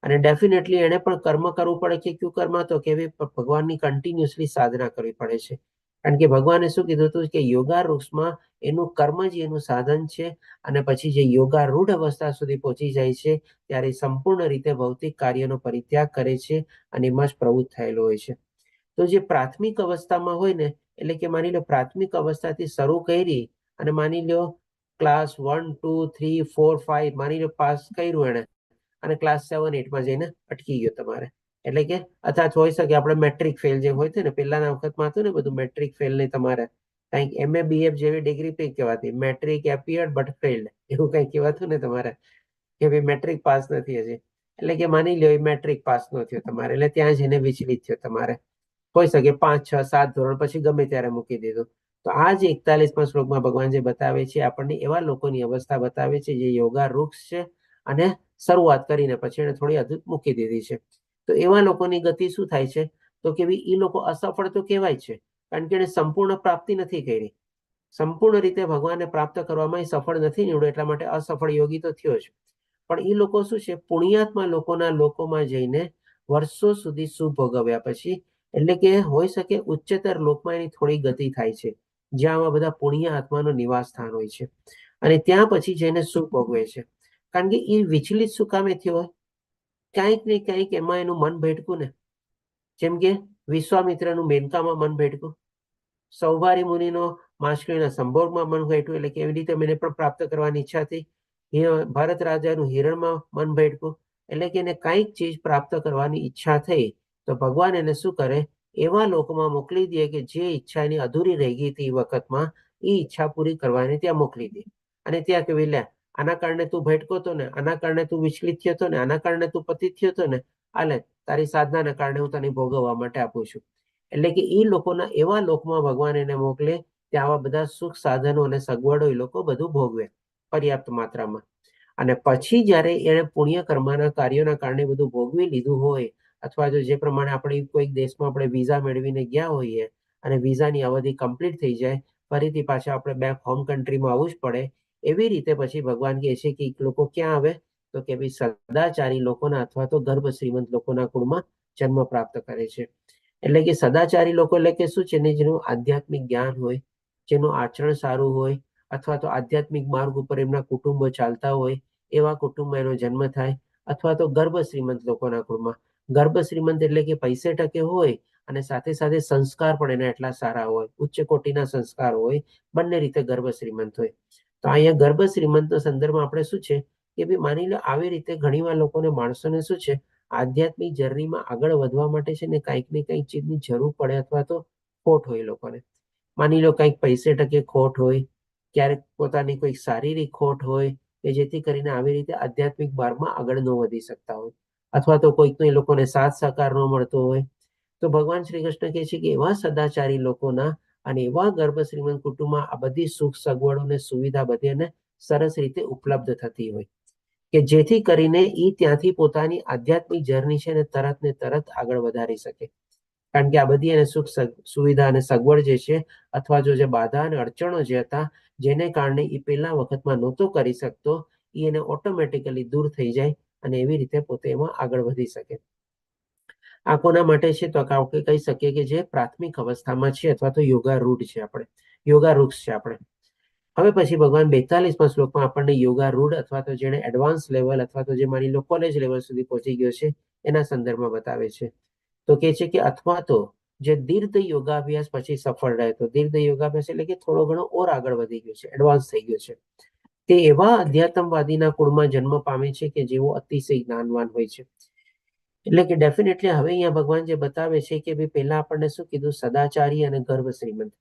[SPEAKER 2] અને ડેફિનેટલી એને પણ કર્મ કરવું પડે કે કયું કર્મ, તો કે ભગવાનની કન્ટિન્યુઅસલી સાધના કરવી પડે છે. કારણ કે ભગવાને શું કીધું હતું કે યોગારૂઢમાં એનું કર્મ જ એનું સાધન છે. અને પછી જે યોગારૂઢ અવસ્થા સુધી પહોંચી જાય છે ત્યારે સંપૂર્ણ રીતે ભૌતિક કાર્યનો પરિત્યાગ કરે છે અને એમાં જ પ્રવૃત્ત થયેલો હોય છે. તો જે પ્રાથમિક અવસ્થામાં હોય ને, એટલે કે માની લો પ્રાથમિક અવસ્થાથી શરૂ કરી અને માની લો ક્લાસ 1, 2, 3, 4, 5 માની લો પાસ કર્યું એને, અને ક્લાસ 7, 8માં જઈને અટકી ગયો તમારે. એટલે કે અથવા હોઈ શકે આપણે મેટ્રિક ફેલ જે હોય છે ને, પહેલાના વખતમાં હતું ને બધું મેટ્રિક ફેલ નહીં તમારે, કંઈક MA BF જેવી ડિગ્રી કઈ કહેવાતી, મેટ્રિક એપિયર્ડ બટ ફેલ્ડ, એવું કંઈ કહેવાતું ને તમારે કે ભાઈ મેટ્રિક પાસ નથી હજી. એટલે કે માની લો એ મેટ્રિક પાસ ન થયો તમારે, એટલે ત્યાં જઈને વિચલિત થયો તમારે. હોઈ શકે 5, 6, 7 ધોરણ પછી ગમે ત્યારે મૂકી દીધું. તો આ જે 41મા શ્લોકમાં ભગવાન જે બતાવે છે આપણને એવા લોકોની અવસ્થા બતાવે છે જે યોગારૂઢ છે અને શરૂઆત કરીને પછી એને થોડી અદભુત મૂકી દીધી છે. તો એવા લોકોની ગતિ શું થાય છે, તો કે એ લોકો અસફળ તો કહેવાય છે, કારણ કે એને સંપૂર્ણ પ્રાપ્તિ નથી કરી. સંપૂર્ણ રીતે ભગવાનને પ્રાપ્ત કરવામાં સફળ નથી નીવડ્યો, એટલા માટે અસફળ યોગી તો થયો જ. પણ એ લોકો શું છે, પુણ્યાત્મા લોકોમાં જઈને વર્ષો સુધી સુખ ભોગવ્યા પછી, એટલે કે હોઈ શકે ઉચ્ચતર લોકમાં એની થોડી ગતિ થાય છે, જ્યાં આવા બધા પુણ્ય આત્માનો નિવાસ સ્થાન હોય છે, અને ત્યાં પછી જઈને સુખ ભોગવે છે. કારણ કે એ વિચલિત શું કામે થયો હોય, ક્યાંક ને ક્યાંક એમાં એનું મન ભેટકું ને. જેમ કે વિશ્વામિત્રનું મેનકામાં મન ભેટકું, સૌભારી મુનિનો માછલીના સંભોગમાં મન ભેટવું, એટલે કે એવી રીતે મને પણ પ્રાપ્ત કરવાની ઈચ્છા થઈ. ભારત રાજાનું હિરણમાં મન ભેટકું, એટલે કે એને કંઈક ચીજ પ્રાપ્ત કરવાની ઈચ્છા થઈ તો ભગવાન એને શું કરે, એવા લોકમાં મોકલી દે કે જે ઈચ્છા એની અધૂરી રહી ગઈ હતી એ વખતમાં, એ ઈચ્છા પૂરી કરવાની ત્યાં મોકલી દે. અને ત્યાં કે લે, આના કારણે તું ભટકો હતો ને, આના કારણે તું વિચલિત થયો હતો ને, આના કારણે તું પતિત થયો હતો ને, આલે તારી સાધનાના કારણે હું તને ભોગવવા માટે આપું છું. એટલે કે એ લોકોના એવા લોકમાં ભગવાન એને મોકલે ત્યાં આવા બધા સુખ સાધનો અને સગવડો એ લોકો બધું ભોગવે પર્યાપ્ત માત્રામાં. અને પછી જ્યારે એને પુણ્ય કર્મના કાર્યોના કારણે બધું ભોગવી લીધું હોય, અથવા તો જે પ્રમાણે આપણે કોઈક દેશમાં આપણે વિઝા મેળવીને ગયા હોઈએ અને વિઝાની અવધિ કમ્પ્લીટ થઈ જાય, ફરીથી પાછા આપણે બેક હોમ કન્ટ્રીમાં આવવું જ પડે. એવી રીતે પછી ભગવાન કહે છે કે લોકો ક્યાં આવે, તો કે ભાઈ સદાચારી લોકોના અથવા તો ગર્ભ શ્રીમંત લોકોના કુળમાં જન્મ પ્રાપ્ત કરે છે. એટલે કે સદાચારી લોકો એટલે કે શું છે ને, જેનું આધ્યાત્મિક જ્ઞાન હોય, જેનું આચરણ સારું હોય, અથવા તો આધ્યાત્મિક માર્ગ ઉપર એમના કુટુંબો ચાલતા હોય, એવા કુટુંબમાં એનો જન્મ થાય. અથવા તો ગર્ભ શ્રીમંત લોકોના કુળમાં, ગર્ભ શ્રીમંત એટલે કે પૈસે ટકે હોય અને સાથે સાથે સંસ્કાર પણ એના એટલા સારા હોય, ઉચ્ચ કોટીના સંસ્કાર હોય, બંને રીતે ગર્ભ શ્રીમંત હોય. તો અહીંયા ગર્ભ શ્રીમંતનો સંદર્ભમાં આપણે શું છે કે ભાઈ માની લો આવી રીતે ઘણીવાર લોકોને માણસોને શું છે, આધ્યાત્મિક જર્નીમાં આગળ વધવા માટે છે ને કંઈક ને કંઈક ચીજની જરૂર પડે અથવા તો ખોટ હોય લોકોને. માની લો કંઈક પૈસે ટકે ખોટ હોય, ક્યારેક પોતાની કોઈક શારીરિક ખોટ હોય, કે જેથી કરીને આવી રીતે આધ્યાત્મિક માર્ગમાં આગળ ન વધી શકતા હોય, અથવા તો કોઈકનો એ લોકોને સાથ સહકાર ન મળતો હોય. તો ભગવાન શ્રી કૃષ્ણ કહે છે કે એવા સદાચારી લોકોના અને એવા ગર્ભ શ્રીમંત કુટુંબમાં આ બધી સુખ સગવડો ને સુવિધા બધી એને સરસ રીતે ઉપલબ્ધ થતી હોય, કે જેથી કરીને એ ત્યાંથી પોતાની આધ્યાત્મિક જર્ની છે ને તરત ને તરત આગળ વધારી શકે. કારણ કે આ બધી એને સુખ સુવિધા અને સગવડ જે છે, અથવા જો જે બાધા અને અડચણો જે હતા જેને કારણે એ પહેલા વખતમાં નહોતો કરી શકતો, એ એને ઓટોમેટિકલી દૂર થઈ જાય અને એવી રીતે પોતે એમાં આગળ વધી શકે. આ કોના માટે છે, તો આપણે કહી શકીએ કે જે પ્રાથમિક અવસ્થામાં છે અથવા તો યોગારૂઢ છે, આપણે યોગારૂઢ છે આપણે. હવે પછી ભગવાન 42મા શ્લોકમાં આપણને યોગારૂઢ અથવા તો જેને એડવાન્સ લેવલ અથવા તો જે માની લો કોલેજ લેવલ સુધી પહોંચી ગયો છે એના સંદર્ભમાં બતાવે છે. તો કે છે કે અથવા તો જે દીર્ઘ યોગાભ્યાસ પછી સફળ રહે, તો દીર્ઘ યોગાભ્યાસ એટલે કે થોડો ઘણો ઓર આગળ વધી ગયો છે, એડવાન્સ થઈ ગયો છે, તે એવા અધ્યાત્મવાદીના કુળમાં જન્મ પામે છે કે જેઓ અતિશય જ્ઞાનવાન હોય છે. એટલે કે ડેફિનેટલી હવે અહીંયા ભગવાન જે બતાવે છે કે ભાઈ પહેલા આપણને શું કીધું, સદાચારી અને ગર્ભ શ્રીમંત,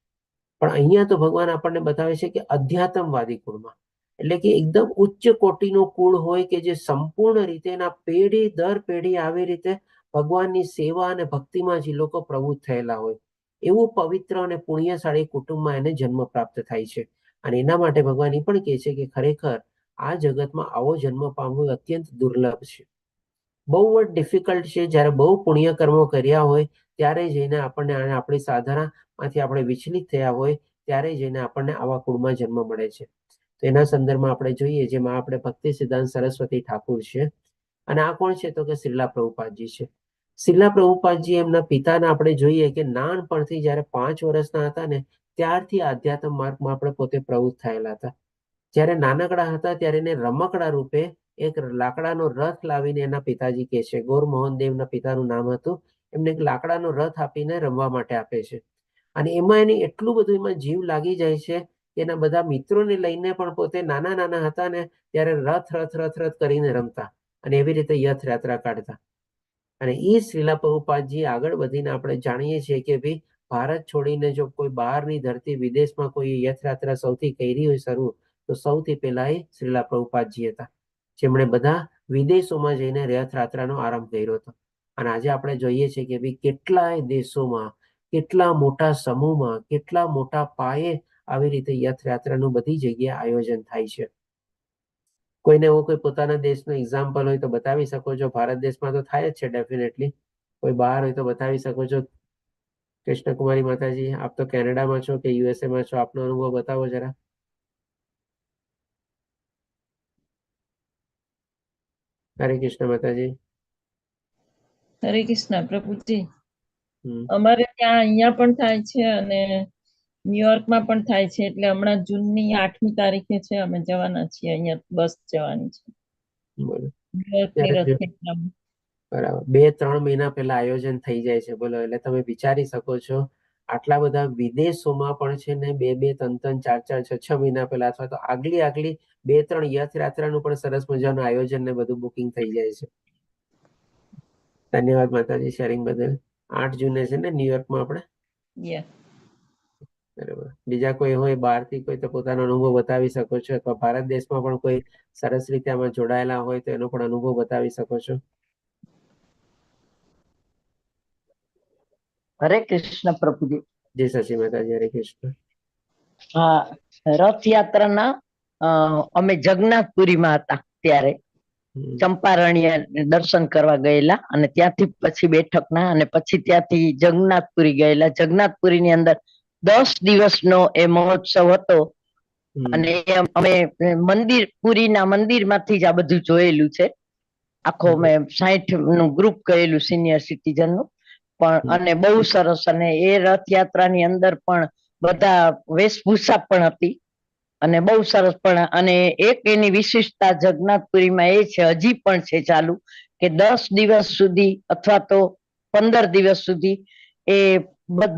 [SPEAKER 2] પણ અહીંયા તો ભગવાન આપણને બતાવે છે કે અધ્યાત્મવાદી કુળમાં, એટલે કે એકદમ ઉચ્ચ કોટીનો કુળ હોય કે જે સંપૂર્ણ રીતે એના પેઢી દર પેઢી આવી રીતે ભગવાનની સેવા અને ભક્તિમાં જે લોકો પ્રવૃત્ત થયેલા હોય એવું પવિત્ર અને પુણ્યશાળી કુટુંબમાં એને જન્મ પ્રાપ્ત થાય છે. અને એના માટે ભગવાન એ પણ કહે છે કે ખરેખર આ જગતમાં આવો જન્મ પામવો અત્યંત દુર્લભ છે. બહુ જ ડિફિકલ્ટ છે. જ્યારે બહુ પુણ્ય કર્મો કર્યા હોય ત્યારે જઈને આપણને આપણી સાધનામાંથી આપણે વિચલિત થયા હોય ત્યારે જઈને આપણને આવા કુળમાં જન્મ મળે છે. તો એના સંદર્ભમાં આપણે જોઈએ જેમાં આપણે ભક્તિ સિદ્ધાંત સરસ્વતી ઠાકુર છે. અને આ કોણ છે? તો કે શ્રીલા પ્રભુપાદજી છે. શ્રીલા પ્રભુપાદજી એમના પિતાને આપણે જોઈએ કે નાનપણથી જ્યારે 5 વર્ષના હતા ને ત્યારથી આધ્યાત્મ માર્ગમાં આપણે પોતે પ્રવૃત્ત થયેલા હતા. જ્યારે નાનકડા હતા ત્યારે એને રમકડા રૂપે એક લાકડાનો રથ લાવીને એના પિતાજી કહે છે, ગોર મોહનદેવના પિતાનું નામ હતું, એમને એક લાકડાનો રથ આપીને રમવા માટે આપે છે. અને એમાં એને એટલું બધું એમાં જીવ લાગી જાય છે કે એના બધા મિત્રોને લઈને પણ પોતે નાના હતા ને ત્યારે રથ કરીને રમતા અને એવી રીતે યથયાત્રા કાઢતા. અને એ શ્રીલા પ્રભુપાદજી આગળ વધીને આપણે જાણીએ છીએ કે ભાઈ ભારત છોડીને જો કોઈ બહારની ધરતી વિદેશમાં કોઈ યથયાત્રા સૌથી કરી હોય શરૂ તો સૌથી પહેલા એ શ્રીલા પ્રભુપાદજી હતા, જેમણે બધા વિદેશોમાં જઈને રથયાત્રાનો આરંભ કર્યો હતો. અને આજે આપણે જોઈએ છીએ કે ભાઈ કેટલાય દેશોમાં કેટલા મોટા સમૂહમાં કેટલા મોટા પાયે આવી રીતે યથયાત્રાનું બધી જગ્યાએ આયોજન થાય છે. કોઈને એવો કોઈ પોતાના દેશનો એક્ઝામ્પલ હોય તો બતાવી શકો છો? ભારત દેશમાં તો થાય જ છે ડેફિનેટલી. કોઈ બહાર હોય તો બતાવી શકો છો? કૃષ્ણકુમારી માતાજી, આપ તો કેનેડામાં છો કે યુએસએમાં છો, આપનો અનુભવ બતાવો જરા. હરે કૃષ્ણ માતાજી.
[SPEAKER 6] હરે કૃષ્ણ પ્રભુજી.
[SPEAKER 2] હમ.
[SPEAKER 6] અમારે ત્યાં અહીંયા પણ થાય છે અને ન્યુયોર્કમાં પણ થાય છે. એટલે હમણાં જૂનની 8મી તારીખે છે, અમે જવાના છીએ. અહીંયા બસ જવાની છે
[SPEAKER 2] બોલો.
[SPEAKER 6] ન્યુયોર્કની
[SPEAKER 2] ત્યારે
[SPEAKER 6] રથયાત્રામાં.
[SPEAKER 2] બરાબર 2-3 મહિના પહેલા આયોજન થઈ જાય છે. બોલો, એટલે તમે વિચારી શકો છો આટલા બધા વિદેશોમાં પણ છે ને 2-2, 3-3, 4-4, 6-6 મહિના પહેલા અથવા તો આગલી 2-3 યથયાત્રાનું પણ સરસ મજાનું આયોજન ને બધું બુકિંગ થઈ જાય છે. ધન્યવાદ માતાજી શેરિંગ બદલ. 8 જૂને છે ને ન્યુયોર્કમાં આપણે.
[SPEAKER 6] Yeah.
[SPEAKER 2] બરાબર. બીજા કોઈ હોય બહારથી કોઈ તો પોતાનો અનુભવ બતાવી શકો છો, અથવા ભારત દેશમાં પણ કોઈ સરસ રીતે આમાં જોડાયેલા હોય તો એનો પણ અનુભવ બતાવી શકો છો.
[SPEAKER 5] હરે કૃષ્ણ પ્રભુજી.
[SPEAKER 2] જય સચી માતાજી. હરે કૃષ્ણ.
[SPEAKER 5] હા, રથયાત્રાના અમે જગન્નાથપુરીમાં હતા ત્યારે ચંપારણ્ય દર્શન કરવા ગયેલા અને ત્યાંથી પછી બેઠકના અને પછી ત્યાંથી જગન્નાથપુરી ગયેલા. જગન્નાથપુરીની અંદર 10 દિવસનો એ મહોત્સવ હતો અને અમે પુરીના મંદિરમાંથી જ આ બધું જોયેલું છે. આખો મેં 60 નું ગ્રુપ ગયેલું સિનિયર સિટીઝન નું પણ, અને બહુ સરસ. અને એ રથયાત્રાની અંદર પણ બધા વેશભૂષા પણ હતી અને બહુ સરસ. પણ અને એક એની વિશિષ્ટતા જગન્નાથપુરીમાં એ છે, હજી પણ છે ચાલુ, કે 10 દિવસ સુધી અથવા તો 15 દિવસ સુધી એ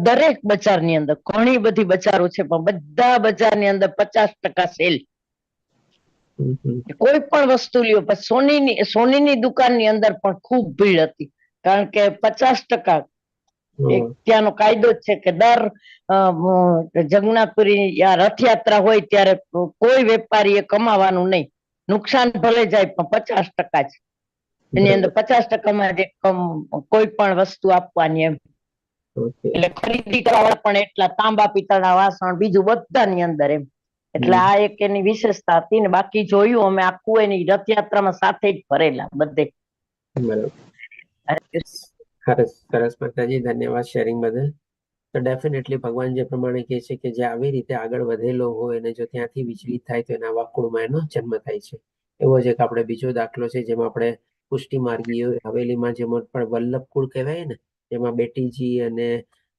[SPEAKER 5] દરેક બજારની અંદર, ઘણી બધી બજારો છે પણ બધા બજારની અંદર 50% સેલ. કોઈ પણ વસ્તુ લ્યો. પછી સોનીની દુકાનની અંદર પણ ખૂબ ભીડ હતી, કારણ કે 50% એક ત્યાંનો કાયદો જ છે કે દર જગન્નાથપુરી રથયાત્રા હોય ત્યારે કોઈ વેપારી એ કમાવાનું નહીં. નુકસાન ભલે જાય પણ 50% જ એની અંદર 50%માં જ કોઈ પણ વસ્તુ આપવાની એમ. એટલે ખરીદી કરવા પણ એટલા તાંબા પિત્તળના વાસણ બીજું બધાની અંદર એમ. એટલે આ એક એની વિશેષતા હતી ને બાકી જોયું અમે આખું એની રથયાત્રામાં સાથે જ ભરેલા બધે.
[SPEAKER 2] સરસ માતાજી, ધન્યવાદ શેરિંગ બદલ. તો ડેફિનેટલી ભગવાન જે પ્રમાણે કહે છે કે જે આવી રીતે આગળ વધેલો હોય અને જો ત્યાંથી વિચલિત થાય તો એના વાકુળમાં એનો જન્મ થાય છે. એવો જ એક આપણે બીજો દાખલો છે જેમાં આપણે પુષ્ટિ માર્ગીય હવેલીમાં જેમાં પણ વલ્લભ કુળ કહેવાય ને, જેમાં બેટીજી અને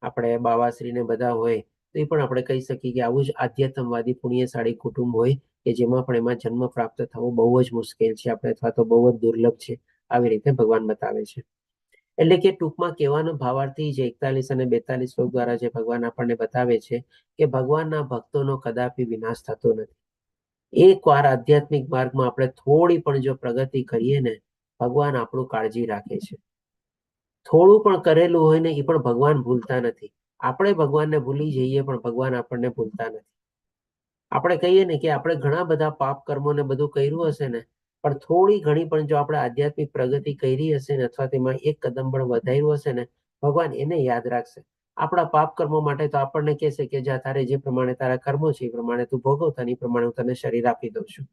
[SPEAKER 2] આપણે બાવાશ્રી ને બધા હોય, તો એ પણ આપણે કહી શકીએ કે આવું જ આધ્યાત્મવાદી પુણ્યશાળી કુટુંબ હોય કે જેમાં પણ એમાં જન્મ પ્રાપ્ત થવો બહુ જ મુશ્કેલ છે આપણે, અથવા તો બહુ જ દુર્લભ છે. આવી રીતે ભગવાન બતાવે છે. એટલે કે ટૂંકમાં કહેવાનો ભાવાર્થી જે 41 અને 42 શ્લોક દ્વારા જે ભગવાન આપણને બતાવે છે કે ભગવાનના ભક્તોનો કદાપી વિનાશ થતો નથી. એકવાર આધ્યાત્મિક માર્ગમાં આપણે થોડી પણ જો પ્રગતિ કરીએ ને, ભગવાન આપણું કાળજી રાખે છે. થોડું પણ કરેલું હોય ને એ પણ ભગવાન ભૂલતા નથી. આપણે ભગવાનને ભૂલી જઈએ પણ ભગવાન આપણને ભૂલતા નથી. આપણે કહીએ ને કે આપણે ઘણા બધા પાપ કર્મો ને બધું કર્યું હશે ને, પણ થોડી ઘણી પણ જો આપણે આધ્યાત્મિક પ્રગતિ કરી હશે ને અથવા તેમાં એક કદમ પણ વધાર્યું હશે ને, ભગવાન એને યાદ રાખશે. આપણા પાપ કર્મો માટે તો આપણને કહેશે કે જા તારે જે પ્રમાણે તારા કર્મો છે એ પ્રમાણે તું ભોગવ, તને એ પ્રમાણે હું તને શરીર આપી દઉં છું.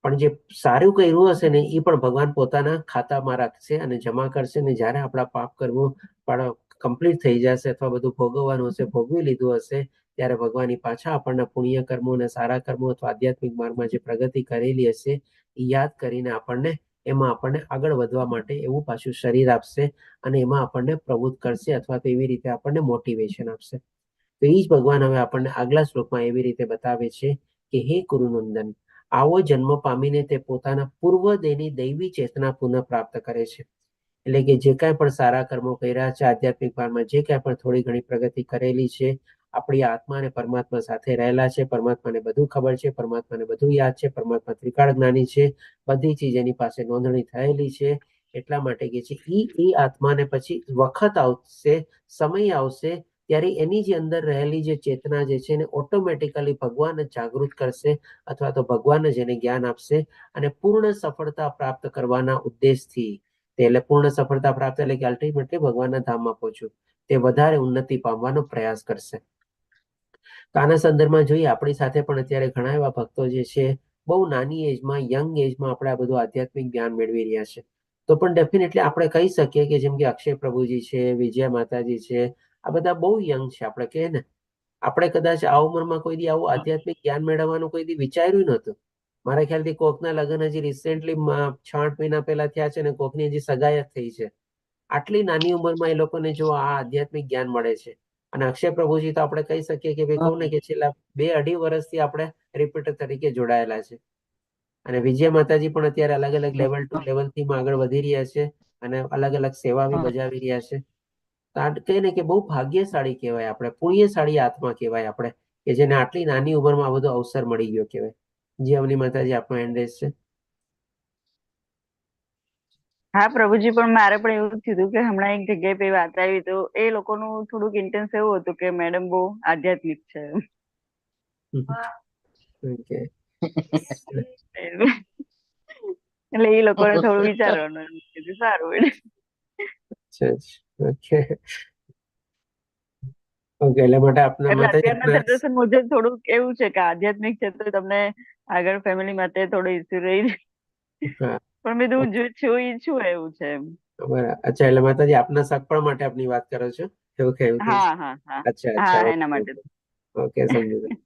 [SPEAKER 2] પણ જે સારું કર્યું હશે ને એ પણ ભગવાન પોતાના ખાતામાં રાખશે અને જમા કરશે. ને જ્યારે આપણા પાપ કર્મો પણ કમ્પ્લીટ થઈ જશે અથવા બધું ભોગવવાનું હશે, ભોગવી લીધું હશે, ત્યારે ભગવાન પાછા આપણને પુણ્ય કર્મો અને સારા કર્મો અથવા આધ્યાત્મિક માર્ગમાં જે પ્રગતિ કરેલી હશે એ યાદ કરીને એમાં આપણને આગળ વધવા માટે એવું પાછું શરીર આપશે અને એમાં આપણને પ્રવૃત્ત કરશે અથવા તો એવી રીતે આપણને મોટિવેશન આપશે. તો એ જ ભગવાન હવે આપણને આગલા શ્લોકમાં એવી રીતે બતાવે છે કે હે કુરુનંદન, આવો જન્મ પામીને તે પોતાના પૂર્વ દેહની દૈવી ચેતના પુનઃ પ્રાપ્ત કરે છે. એટલે કે જે કાંઈ પણ સારા કર્મો કર્યા છે, આધ્યાત્મિક માર્ગમાં જે કાંઈ પણ થોડી ઘણી પ્રગતિ કરેલી છે, આપણી આત્મા અને પરમાત્મા સાથે રહેલા છે, પરમાત્માને બધું ખબર છે, પરમાત્માને બધું યાદ છે, પરમાત્મા ત્રિકાળ જ્ઞાની છે, બધી ચીજ એની પાસે નોંધણી થયેલી છે. એટલા માટે કે છે એ આત્માને પછી વખત આવશે, સમય આવશે, ત્યારે એની જે અંદર રહેલી જે ચેતના જે છે એને ઓટોમેટિકલી ભગવાન જ જાગૃત કરશે અથવા તો ભગવાન જ એને જ્ઞાન આપશે અને પૂર્ણ સફળતા પ્રાપ્ત કરવાના ઉદ્દેશથી, એટલે પૂર્ણ સફળતા પ્રાપ્ત એટલે કે અલ્ટિમેટલી ભગવાનના ધામમાં પહોંચવું, તે વધારે ઉન્નતિ પામવાનો પ્રયાસ કરશે. તો આના સંદર્ભમાં જોઈએ, આપણી સાથે પણ અત્યારે ઘણા એવા ભક્તો જે છે બહુ નાની એજમાં, યંગ એજમાં આપણે આ બધું આધ્યાત્મિક જ્ઞાન મેળવી રહ્યા છે. તો પણ ડેફિનેટલી આપણે કહી શકીએ કે જેમ કે અક્ષય પ્રભુજી છે, વિજયા માતાજી છે, આ બધા બહુ યંગ છે. આપણે કહે ને, આપણે કદાચ આ ઉંમરમાં કોઈ દી આવું આધ્યાત્મિક જ્ઞાન મેળવવાનું કોઈ દી વિચાર્યું નહોતું. મારા ખ્યાલથી કોકના લગ્ન હજી રિસેન્ટલી 6-8 મહિના પહેલા થયા છે ને કોકની હજી સગાઈ જ થઈ છે. આટલી નાની ઉંમરમાં એ લોકોને જો આ આધ્યાત્મિક જ્ઞાન મળે છે. અને અક્ષય પ્રભુજી તો આપણે કહી શકીએ કે ભાઈ કહું ને કે છેલ્લા 2-2.5 વર્ષથી આપણે રિપીટર તરીકે જોડાયેલા છે. અને વિજય માતાજી પણ અત્યારે અલગ અલગ લેવલ ટુ લેવલ થી આગળ વધી રહ્યા છે અને અલગ અલગ સેવા બી બજાવી રહ્યા છે. તો આ કહે ને કે બહુ ભાગ્યશાળી કહેવાય, આપણે પુણ્યશાળી આત્મા કહેવાય આપણે, કે જેને આટલી નાની ઉંમરમાં આ બધો અવસર મળી ગયો કહેવાય. જી અવની માતાજી, આપનો એન્ડ્રેસ છે.
[SPEAKER 4] હા પ્રભુજી, પણ મારે પણ એવું થયું કે હમણાં એક જગ્યાએ પે વાત આવી તો એ લોકોનું થોડુંક ઇન્ટેન્સ એવું હતું કે મેડમ બહુ આધ્યાત્મિક છે.
[SPEAKER 2] ઓકે.
[SPEAKER 4] એટલે એ લોકોને થોડું વિચારવાનું કીધું સારું.
[SPEAKER 2] ઓકે ઓકે, એટલે માટે આપના
[SPEAKER 4] એટલે
[SPEAKER 2] માતાજી
[SPEAKER 4] અત્યારના
[SPEAKER 2] આપના
[SPEAKER 4] જનરેશન મુજબ થોડુંક એવું છે કે આધ્યાત્મિક છે તો તમને આગળ ફેમિલી માટે થોડો ઇસ્યુ રહી જાય.
[SPEAKER 2] હા,
[SPEAKER 4] પણ મેં હું છું એવું છે એમ.
[SPEAKER 2] બરાબર. અચ્છા, એટલે માતાજી આપના સગપણ માટે આપની વાત કરો છો, એવું કહેવું છે?
[SPEAKER 4] હા હા હા
[SPEAKER 2] અચ્છા
[SPEAKER 4] હા,
[SPEAKER 2] અચ્છા,
[SPEAKER 4] એના
[SPEAKER 2] ઓકે
[SPEAKER 4] માટે.
[SPEAKER 2] ઓકે, સમજી ગયો.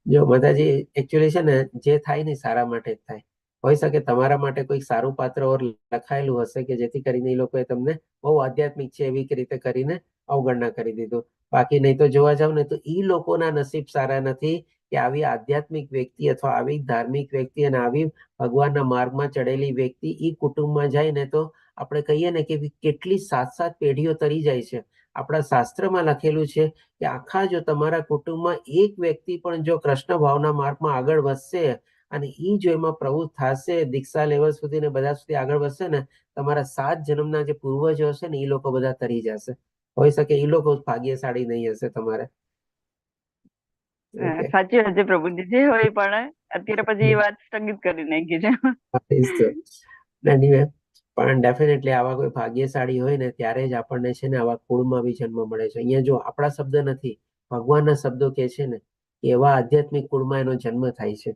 [SPEAKER 2] જો માતાજી, એકચ્યુઅલી છે ને, જે થાય ને સારા માટે જ થાય. હોઈ શકે તમારા માટે કોઈ સારું પાત્ર ઓર લખાયેલું હશે કે જેથી કરીને એ લોકોએ તમને બહુ આધ્યાત્મિક છે એવી રીતે કરીને અવગણના કરી દીધું. બાકી નહીં તો જોવા જાવ ને તો ઈ લોકોના નસીબ સારા નથી કે આવી આધ્યાત્મિક વ્યક્તિ અથવા આવી ધાર્મિક વ્યક્તિ અને આવી ભગવાનના માર્ગમાં ચડેલી વ્યક્તિ ઈ કુટુંબમાં જાય ને તો આપણે કહીએ ને કે કેટલી 7-7 પેઢીઓ તરી જાય છે. આપણા શાસ્ત્રમાં લખેલું છે કે આખા જો તમારા કુટુંબમાં એક વ્યક્તિ પણ જો કૃષ્ણ ભાવના માર્ગમાં આગળ વધશે અને ઈ જો એમાં પ્રવૃત્ત થશે, દીક્ષા લેવલ સુધી ને બધા સુધી આગળ વધશે ને, તમારા 7 જન્મના જે પૂર્વજો હશે ને એ લોકો બધા તરી જશે. હોઈ શકે એ લોકો ભાગ્યશાળી નહીં હશે તમારે.
[SPEAKER 4] સાચી વાત છે પ્રભુજી, જે હોય પણ અત્યારે પછી એ વાત સ્થગિત કરી નાખી છે.
[SPEAKER 2] પણ ડેફિનેટલી આવા કોઈ ભાગ્યશાળી હોય ને ત્યારે જ આપણને છે ને આવા કુળમાં બી જન્મ મળે છે. અહીંયા જો આપણા શબ્દ નથી, ભગવાનના શબ્દો કે છે ને કે એવા આધ્યાત્મિક કુળમાં એનો જન્મ થાય છે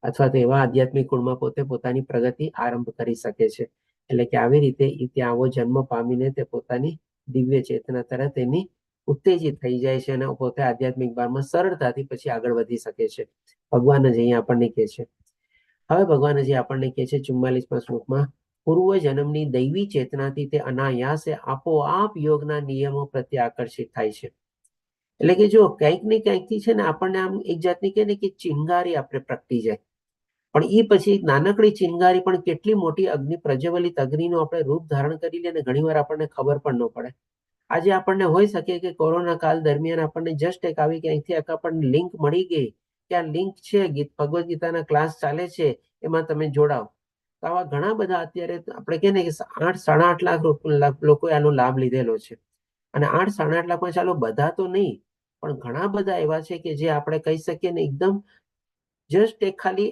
[SPEAKER 2] અથવા તો એવા આધ્યાત્મિક કુળમાં પોતે પોતાની પ્રગતિ આરંભ કરી શકે છે. એટલે કે આવી રીતે ત્યાં આવો જન્મ પામીને તે પોતાની દિવ્ય ચેતના તરફ એની ઉત્તેજિત થઈ જાય છે અને પોતે આધ્યાત્મિક માર્ગમાં સરળતાથી પછી આગળ વધી શકે છે. ભગવાન જ અહીંયા આપણને કહે છે. હવે ભગવાન હજી આપણને કહે છે 44મા શ્લોકમાં, પૂર્વ જન્મની દૈવી ચેતનાથી તે અનાયાસે આપોઆપ યોગના નિયમો પ્રત્યે આકર્ષિત થાય છે. એટલે કે જો કંઈક ને કંઈકથી છે ને આપણને આમ એક જાતની કહે ને કે ચિંગારી આપણે પ્રગટી જાય. પણ એ પછી નાનકડી ચિંગારી પણ કેટલી મોટી અગ્નિ, પ્રજ્વલિત અગ્નિનું આપણે રૂપ ધારણ કરી લે ને ઘણી વાર આપણને ખબર પણ ન પડે. આજે આપણને હોઈ શકે કે કોરોના કાળ દરમિયાન આપણને જસ્ટ એક આવી ક્યાંકથી આપણને લિંક મળી ગઈ કે આ લિંક છે, ભગવદ ગીતાના ક્લાસ ચાલે છે, એમાં તમે જોડાઓ. તો આવા ઘણા બધા અત્યારે આપણે કહે ને કે 8-8.5 લાખ લોકોએ આનો લાભ લીધેલો છે. અને 8-8.5 લાખમાં ચાલો બધા તો નહીં, પણ ઘણા બધા એવા છે કે જે આપણે કહી શકીએ ને એકદમ જસ્ટ એક ખાલી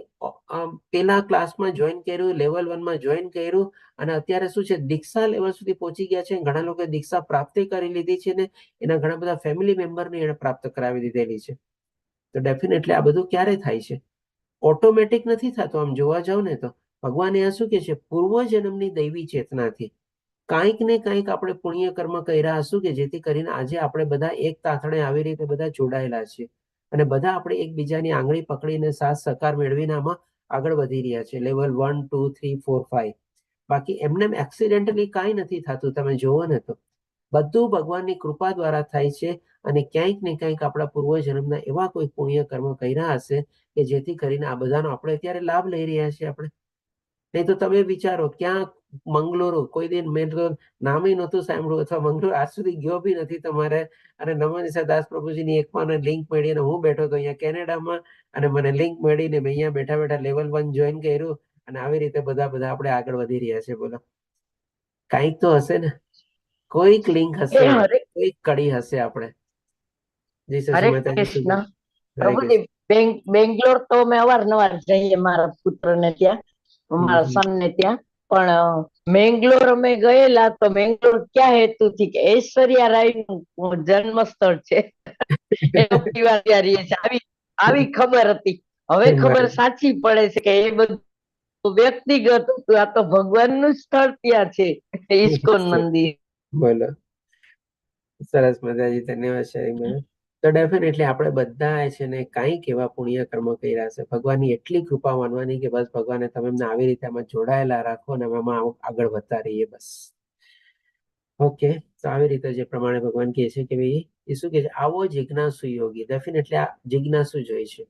[SPEAKER 2] પેલા ક્લાસમાં જોઈન કર્યું, લેવલ 1 માં જોઈન કર્યું, અને અત્યારે શું છે દીક્ષા લેવલ સુધી પહોંચી ગયા છે. ઘણા લોકો દીક્ષા પ્રાપ્તિ કરી લીધી છે ને એના ઘણા બધા ફેમિલી મેમ્બરને એને પ્રાપ્ત કરાવી દીધેલી છે. તો ડેફિનેટલી આ બધું ક્યારે થાય છે? ઓટોમેટિક નથી થતું. આમ જોવા જાવ ને તો ભગવાન આ શું કે છે, પૂર્વજન્મની દૈવી ચેતનાથી કાંઈક ને કાંઈક આપણે પુણ્ય કર્મ કર્યા હશું કે જેથી કરીને આજે આપણે બધા એક તાથણે આવી રીતે બધા જોડાયેલા છીએ અને બધા આપણે એકબીજાની આંગળી પકડીને સાથ સહકાર મેળવીને આમાં આગળ વધી રહ્યા છે, લેવલ 1, 2, 3, 4, 5. બાકી એમને એક્સિડેન્ટલી કાંઈ નથી થતું. તમે જોવો ને તો બધું ભગવાનની કૃપા દ્વારા થાય છે અને ક્યાંક ને ક્યાંક આપણા પૂર્વજન્મના એવા કોઈ પુણ્ય કર્મ કર્યા હશે કે જેથી કરીને આ બધાનો આપણે અત્યારે લાભ લઈ રહ્યા છીએ આપણે. નહીં તો તમે વિચારો ક્યાં મંગળુરુ, કોઈ દિન મેં તો નામે નહોતું સાંભળ્યું, અથવા મંગળુરુ આજ સુધી ગયો બી નથી તમારે. અને નમનિશા દાસ પ્રભુજીની એકમાં લિંક મળી અને હું બેઠો હતો અહીંયા કેનેડામાં, અને મને લિંક મળીને મેં અહીંયા બેઠા બેઠા લેવલ 1 જોઈન કર્યું અને આવી રીતે બધા આપણે આગળ વધી રહ્યા છે. બોલો, કાંઈક તો હશે ને, કોઈક લિંક હશે, કોઈક કડી હશે. આપણે જી સચી
[SPEAKER 5] હરે
[SPEAKER 2] માતાજી.
[SPEAKER 5] કૃષ્ણ. પ્રભુજી, બેંગ્લોર તો અમે અવારનવાર જઈએ મારા પુત્રને ત્યાં, મારા સનને ત્યાં. પણ મેંગ્લોર અમે ગયેલા તો મેંગ્લોર ક્યાં હેતુથી કે ઐશ્વર્યા રાય નું જન્મ સ્થળ છે. એનો પરિવાર ત્યાં રહે છે. આવી ખબર હતી. હવે ખબર સાચી પડે છે કે એ બધું વ્યક્તિગત હતું, આ તો ભગવાન નું સ્થળ ત્યાં છે, ઇસ્કોન મંદિર.
[SPEAKER 2] બોલો, સરસ મજાજી, ધન્યવાદ શેરિંગ મેડમ. તો ડેફિનેટલી આપણે બધા છે ને કાંઈક એવા પુણ્ય કર્મ કર્યા છે. ભગવાનની એટલી કૃપા માનવાની કે બસ ભગવાને તમે એમને આવી રીતે આમાં જોડાયેલા રાખો અને એમાં આગળ વધતા રહીએ બસ. ઓકે, તો આવી રીતે જે પ્રમાણે ભગવાન કહે છે કે ભાઈ એ શું કહે છે, આવો જિજ્ઞાસુ યોગી. ડેફિનેટલી આ જિજ્ઞાસુ જ હોય છે.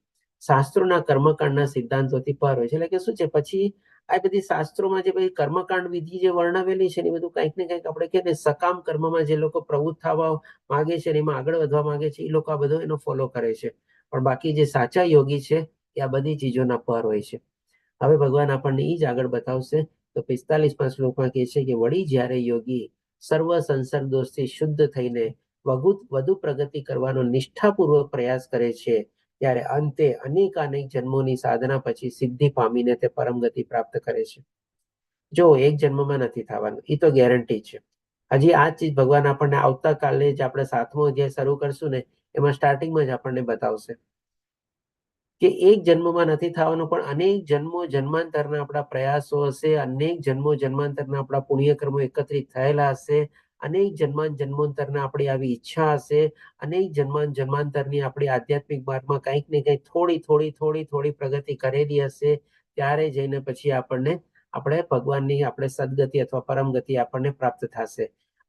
[SPEAKER 2] શાસ્ત્રોના કર્મકાંડના સિદ્ધાંતોથી પર હોય છે. એટલે કે શું છે, પછી આ બધી શાસ્ત્રોમાં જે બધી કર્મકાંડ વિધિ જે વર્ણવેલી છે એ બધું કંઈક ને કંઈક આપણે કે સકામ કર્મમાં જે લોકો પ્રવૃત્ત થવા માંગે છે અને એમાં આગળ વધવા માંગે છે એ લોકો આ બધો એનો ફોલો કરે છે. પણ બાકી જે સાચા યોગી છે એ આ બધી ચીજોના પર હોય છે. હવે ભગવાન આપણને એ જ આગળ બતાવશે. તો 45મા શ્લોકમાં કહે છે કે વળી જ્યારે યોગી સર્વ સંસાર દોષથી શુદ્ધ થઈને વધુ પ્રગતિ કરવાનો નિષ્ઠાપૂર્વક પ્રયાસ કરે છે, ત્યારે અંતે અનેક જન્મોની સાધના પછી સિદ્ધિ પામીને તે પરમ ગતિ પ્રાપ્ત કરે છે. જો એક જન્મમાં નથી થવાનું, એ તો ગેરંટી છે. હજી આ ચીજ ભગવાન આપણને આવતાકાલે જ આપણે 7મો અધ્યાય શરૂ કરશું ને એમાં સ્ટાર્ટિંગમાં જ આપણને બતાવશે કે એક જન્મમાં નથી થવાનું, પણ અનેક જન્મો જન્માંતરના આપણા પ્રયાસો હશે, અનેક જન્મો જન્માંતરના આપણા પુણ્ય કર્મો એકત્રિત થયેલા હશે, અનેક જન્માંતરના આપણી આવી ઈચ્છા હશે, અનેક જન્માંતરની આપણી આધ્યાત્મિક માર્ગમાં કંઈક ને કંઈક થોડી પ્રગતિ કરેલી હશે. ત્યારે જઈને પછી આપણે ભગવાનની આપણે સદગતિ અથવા પરમ ગતિ આપણને પ્રાપ્ત થશે.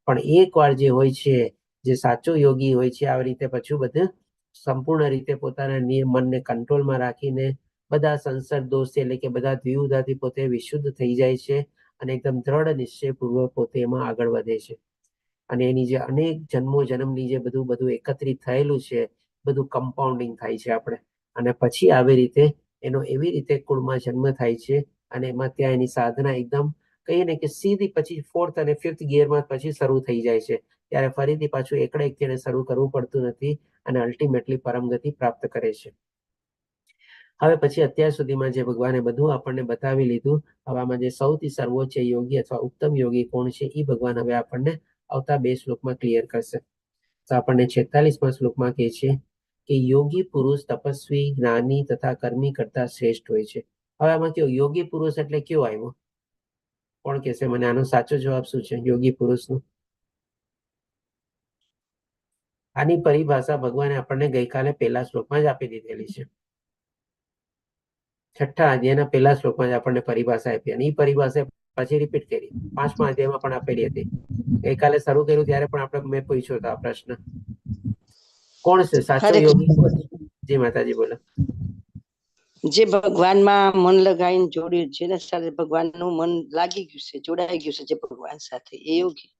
[SPEAKER 2] પણ એક વાર જે હોય છે, જે સાચો યોગી હોય છે, આવી રીતે પછી બધું સંપૂર્ણ રીતે પોતાના નિયમ મનને કંટ્રોલમાં રાખીને બધા સંસાર દોષ એટલે કે બધા દ્વિવિધાથી પોતે વિશુદ્ધ થઈ જાય છે અને એકદમ દ્રઢ નિશ્ચયપૂર્વક પોતે એમાં આગળ વધે છે. અને એની જે અનેક જન્મની જે બધું એકત્રિત થયેલું છે, બધું કમ્પાઉન્ડિંગ થાય છે આપણે. અને પછી આવી રીતે એનો એવી રીતે કુળમાં જન્મ થાય છે અને એમાં ત્યાં એની સાધના એકદમ કહીએ ને કે સીધી પછી 4th અને 5th ગિયરમાં પછી શરૂ થઈ જાય છે. ત્યારે ફરીથી પાછું એકડે એને શરૂ કરવું પડતું નથી અને અલ્ટિમેટલી પરમ ગતિ પ્રાપ્ત કરે છે. હવે પછી અત્યાર સુધીમાં જે ભગવાને બધું આપણને બતાવી લીધું, હવામાં જે સૌથી સર્વોચ્ચ યોગી અથવા ઉત્તમ યોગી કોણ છે એ ભગવાન હવે આપણને આવતા 2 શ્લોકમાં ક્લિયર કરશે. તો આપણને 46મા શ્લોકમાં કહે છે કે યોગી પુરુષ તપસ્વી, જ્ઞાની તથા કર્મી કરતા શ્રેષ્ઠ હોય છે. હવે આમાં કેવું, યોગી પુરુષ એટલે કેવો આવ્યો? કોણ કહેશે મને આનો સાચો જવાબ શું છે યોગી પુરુષનો? આની પરિભાષા ભગવાને આપણને ગઈકાલે પહેલા શ્લોકમાં જ આપી દીધેલી છે. 6ઠ્ઠા અધ્યાયના પહેલા શ્લોકમાં જ આપણને પરિભાષા આપી અને એ પરિભાષા પછી રિપીટ કરી 5મા અધ્યાયમાં પણ આપેલી હતી. ગઈકાલે શરૂ કર્યું ત્યારે પણ મેં પૂછ્યો હતો આ પ્રશ્ન, કોણ છે સાચો યોગી? જી માતાજી બોલો.
[SPEAKER 7] જે ભગવાનમાં મન લગાવીને જોડ્યું છે ને, સાથે ભગવાનનું મન લાગી ગયું છે, જોડાઈ ગયું છે જે ભગવાન સાથે, એ યોગી.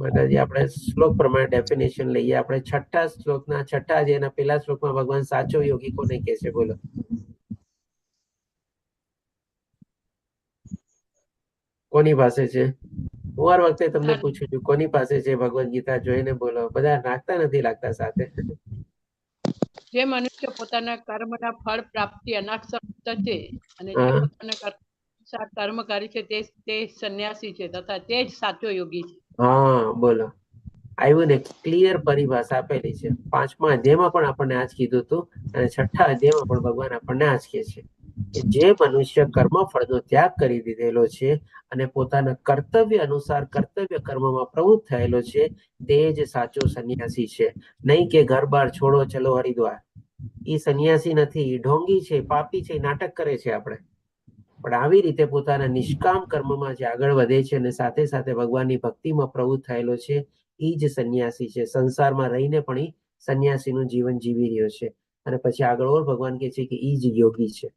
[SPEAKER 2] માતાજી આપણે શ્લોક પ્રમાણે ડેફિનેશન લઈએ. આપણે 6ઠ્ઠા શ્લોકના 6ઠ્ઠા અધ્યાયના પહેલા શ્લોકમાં ભગવાન સાચો યોગી કોને કહે છે? બોલો. કોની પાસે છે? હું હર વખતે તમને પૂછું છું કોની પાસે છે ભગવદ ગીતા, જોઈને બોલો. બધા નાખતા નથી લાગતા સાથે.
[SPEAKER 8] જે મનુષ્ય પોતાના કર્મના ફળ પ્રાપ્તિ અનાસક્ત છે અને જે
[SPEAKER 2] હા
[SPEAKER 8] પોતાના અનુસાર કર્મ કરે છે તે સંન્યાસી છે તથા તે જ સાચો યોગી છે.
[SPEAKER 2] હા બોલો, આવ્યું ને? ક્લિયર પરિભાષા આપેલી છે. 5મા અધ્યાયમાં પણ આપણને આ જ કીધું હતું અને 6ઠા અધ્યાયમાં પણ ભગવાન આપણને આ જ કહે છે કે જે મનુષ્ય કર્મ ફળનો ત્યાગ કરી દીધેલો છે અને પોતાના કર્તવ્ય અનુસાર કર્તવ્ય કર્મમાં પ્રવૃત્ત થયેલો છે તે જ સાચો સંન્યાસી છે. નહીં કે ઘર બાર છોડો ચલો હરિદ્વાર. ઈ સંન્યાસી નથી, ઈ ઢોંગી છે, પાપી છે, નાટક કરે છે આપણે. પણ આવી રીતે પોતાના નિષ્કામ કર્મમાં જે આગળ વધે છે અને સાથે સાથે ભગવાનની ભક્તિમાં પ્રવૃત્ત થયેલો છે એ જ સંન્યાસી છે. સંસારમાં રહીને પણ એ સંન્યાસીનું જીવન જીવી રહ્યો છે. અને પછી આગળ ઓર ભગવાન કહે છે કે એ જ યોગી છે.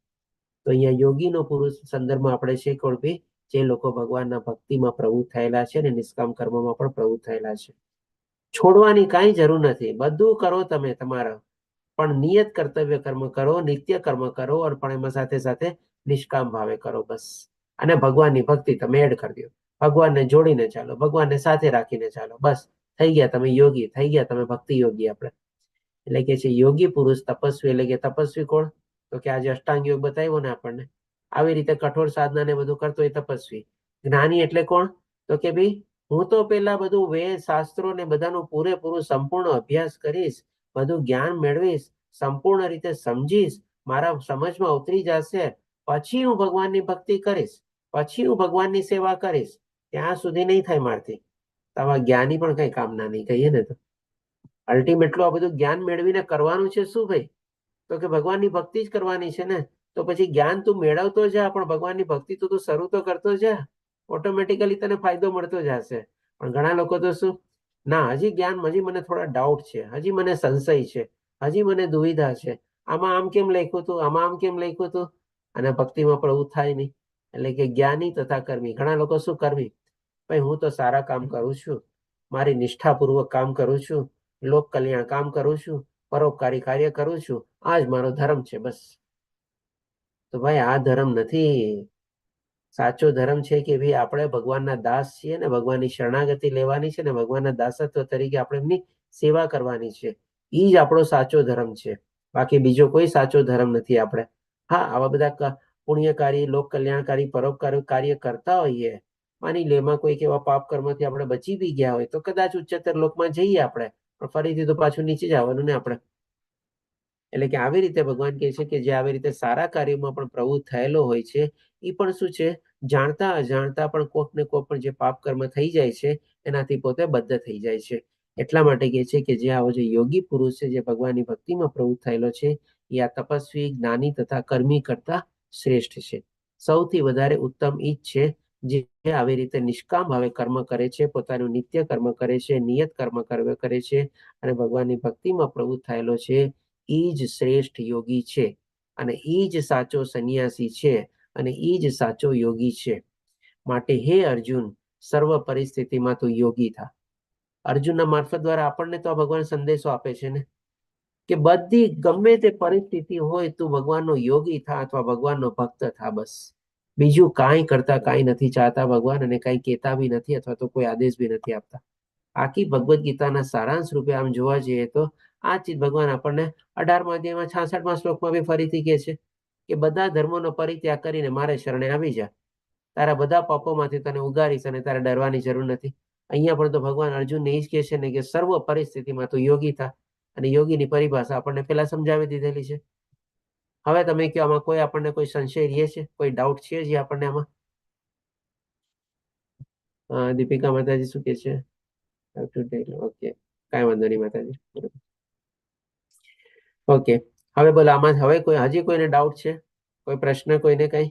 [SPEAKER 2] તો અહીંયા યોગીનો પુરુષ સંદર્ભમાં આપણે છે કોણ ભાઈ? જે લોકો ભગવાનના ભક્તિમાં પ્રવૃત્ત થયેલા છે અને નિષ્કામ કર્મમાં પણ પ્રવૃત્ત થયેલા છે. છોડવાની કાંઈ જરૂર નથી, બધું કરો તમે તમારા, પણ નિયત કર્તવ્ય કર્મ કરો, નિત્ય કર્મ કરો અને પણ એમાં સાથે સાથે નિષ્કામ ભાવે કરો બસ. અને ભગવાનની ભક્તિ તમે એડ કરી દો, ભગવાનને જોડીને ચાલો, ભગવાનને સાથે રાખીને ચાલો, બસ થઈ ગયા તમે યોગી, થઈ ગયા તમે ભક્તિ યોગી. આપણે એટલે કે છે યોગી પુરુષ તપસ્વી. એટલે કે તપસ્વી કોણ? તો કે આજે અષ્ટાંગ યોગ બતાવ્યો ને આપણને, આવી રીતે કઠોર સાધના ને બધું કરતો એ તપસ્વી. જ્ઞાની એટલે કોણ? તો કે ભાઈ હું તો પેલા બધું વેદ શાસ્ત્રો ને બધાનું પૂરેપૂરું સંપૂર્ણ અભ્યાસ કરીશ, બધું જ્ઞાન મેળવીશ, સંપૂર્ણ રીતે સમજીશ, મારા સમજમાં ઉતરી જશે, પછી હું ભગવાનની ભક્તિ કરીશ, પછી હું ભગવાનની સેવા કરીશ. ત્યાં સુધી નહીં થાય મારથી. તો આવા જ્ઞાની પણ કઈ કામના નહીં, કહીએ ને તો. અલ્ટિમેટલું આ બધું જ્ઞાન મેળવીને કરવાનું છે શું ભાઈ? તો કે ભગવાનની ભક્તિ જ કરવાની છે ને. તો પછી જ્ઞાન તું મેળવતો જા, પણ ભગવાનની ભક્તિ તું શરૂ તો કરતો જા, ઓટોમેટિકલી તને ફાયદો મળતો જશે. પણ ઘણા લોકો તો શું, ના હજી જ્ઞાન, હજી મને થોડા ડાઉટ છે, હજી મને સંશય છે, હજી મને દુવિધા છે, આમાં આમ કેમ લખ્યું હતું, આમાં આમ કેમ લખ્યું હતું, અને ભક્તિમાં પ્રવૃત્ત થાય નહીં. એટલે કે જ્ઞાની તથા કર્મી. ઘણા લોકો શું કર્મી, ભાઈ હું તો સારા કામ કરું છું, મારી નિષ્ઠાપૂર્વક કામ કરું છું, લોક કલ્યાણ કામ કરું છું, પરોપકારી કાર્ય કરું છું, આ જ મારો ધર્મ છે બસ. તો ભાઈ આ ધર્મ નથી. સાચો ધર્મ છે કે ભાઈ આપણે ભગવાનના દાસ છીએ ને ભગવાનની શરણાગતિ લેવાની છે ને ભગવાનના દાસત્વ તરીકે આપણે એમની સેવા કરવાની છે. એ જ આપણો સાચો ધર્મ છે. બાકી બીજો કોઈ સાચો ધર્મ નથી. આપણે હા આવા બધા પુણ્યકારી, લોક કલ્યાણકારી, પરોપકારી કાર્ય કરતા હોઈએ, માની લે એમાં કોઈક એવા પાપ કર્મથી આપણે બચી બી ગયા હોય તો કદાચ ઉચ્ચતર લોકમાં જઈએ આપણે, પણ ફરીથી તો પાછું નીચે જ આવવાનું ને આપણે. એટલે કે આવી રીતે ભગવાન કહે છે કે જે આવી રીતે સારા કાર્યોમાં પણ પ્રવૃત્ત થયેલો હોય છે એ પણ શું છે, જાણતા અજાણતા પણ કોઈક ને કોઈક પણ જે પાપ કર્મ થઈ જાય છે એનાથી પોતે બદ્ધ થઈ જાય છે. એટલા માટે કહે છે કે જે આવો જે યોગી પુરુષ છે, જે ભગવાનની ભક્તિમાં પ્રવૃત્ત થયેલો છે, એ આ તપસ્વી, જ્ઞાની તથા કર્મી કરતા શ્રેષ્ઠ છે. સૌથી વધારે ઉત્તમ ઈ જ છે જે આવી રીતે નિષ્કામ ભાવે કર્મ કરે છે, પોતાનું નિત્ય કર્મ કરે છે, નિયત કર્મ કરે છે અને ભગવાનની ભક્તિમાં પ્રવૃત્ત થયેલો છે. ઈ જ શ્રેષ્ઠ યોગી છે અને ઈ જ સાચો સંન્યાસી છે અને ઈ જ સાચો યોગી છે. માટે હે અર્જુન, સર્વ પરિસ્થિતિમાં તું યોગી થા. અર્જુનના મારફત દ્વારા આપણને તો આ ભગવાન સંદેશો આપે છે ને કે બધી ગમે તે પરિસ્થિતિ હોય તું ભગવાનનો યોગી થા અથવા ભગવાનનો ભક્ત થા બસ. બીજું કાંઈ કરતા કાંઈ નથી ચાહતા ભગવાન અને કાંઈ કહેતા બી નથી અથવા તો કોઈ આદેશ બી નથી આપતા. આખી ભગવદ્ ગીતાના સારાંશ રૂપે આમ જોવા જઈએ તો આ ચીજ ભગવાન આપણને 18મા અધ્યાયમાં 66મા શ્લોકમાં બી ફરીથી કહે છે કે બધા ધર્મોનો પરિત્યાગ કરીને મારે શરણે આવી જા, તારા બધા પાપોમાંથી તને ઉગારીશ અને તારે ડરવાની જરૂર નથી. અહીંયા પણ તો ભગવાન અર્જુનને એ જ કહે છે ને કે સર્વ પરિસ્થિતિમાં તું યોગી થા. અને યોગીની પરિભાષા આપણને પેલા સમજાવી દીધેલી છે. હવે તમે કહો આમાં કોઈ આપણને કોઈ સંશય રહે છે, કોઈ ડાઉટ છે જે આપણને આમાં? દીપિકા માતાજી શું કે છે? ઓકે, કાંઈ વાંધો નહીં માતાજી. ઓકે, હવે બોલો આમાં હવે કોઈ હજી કોઈને ડાઉટ છે, કોઈ પ્રશ્ન, કોઈને કઈ?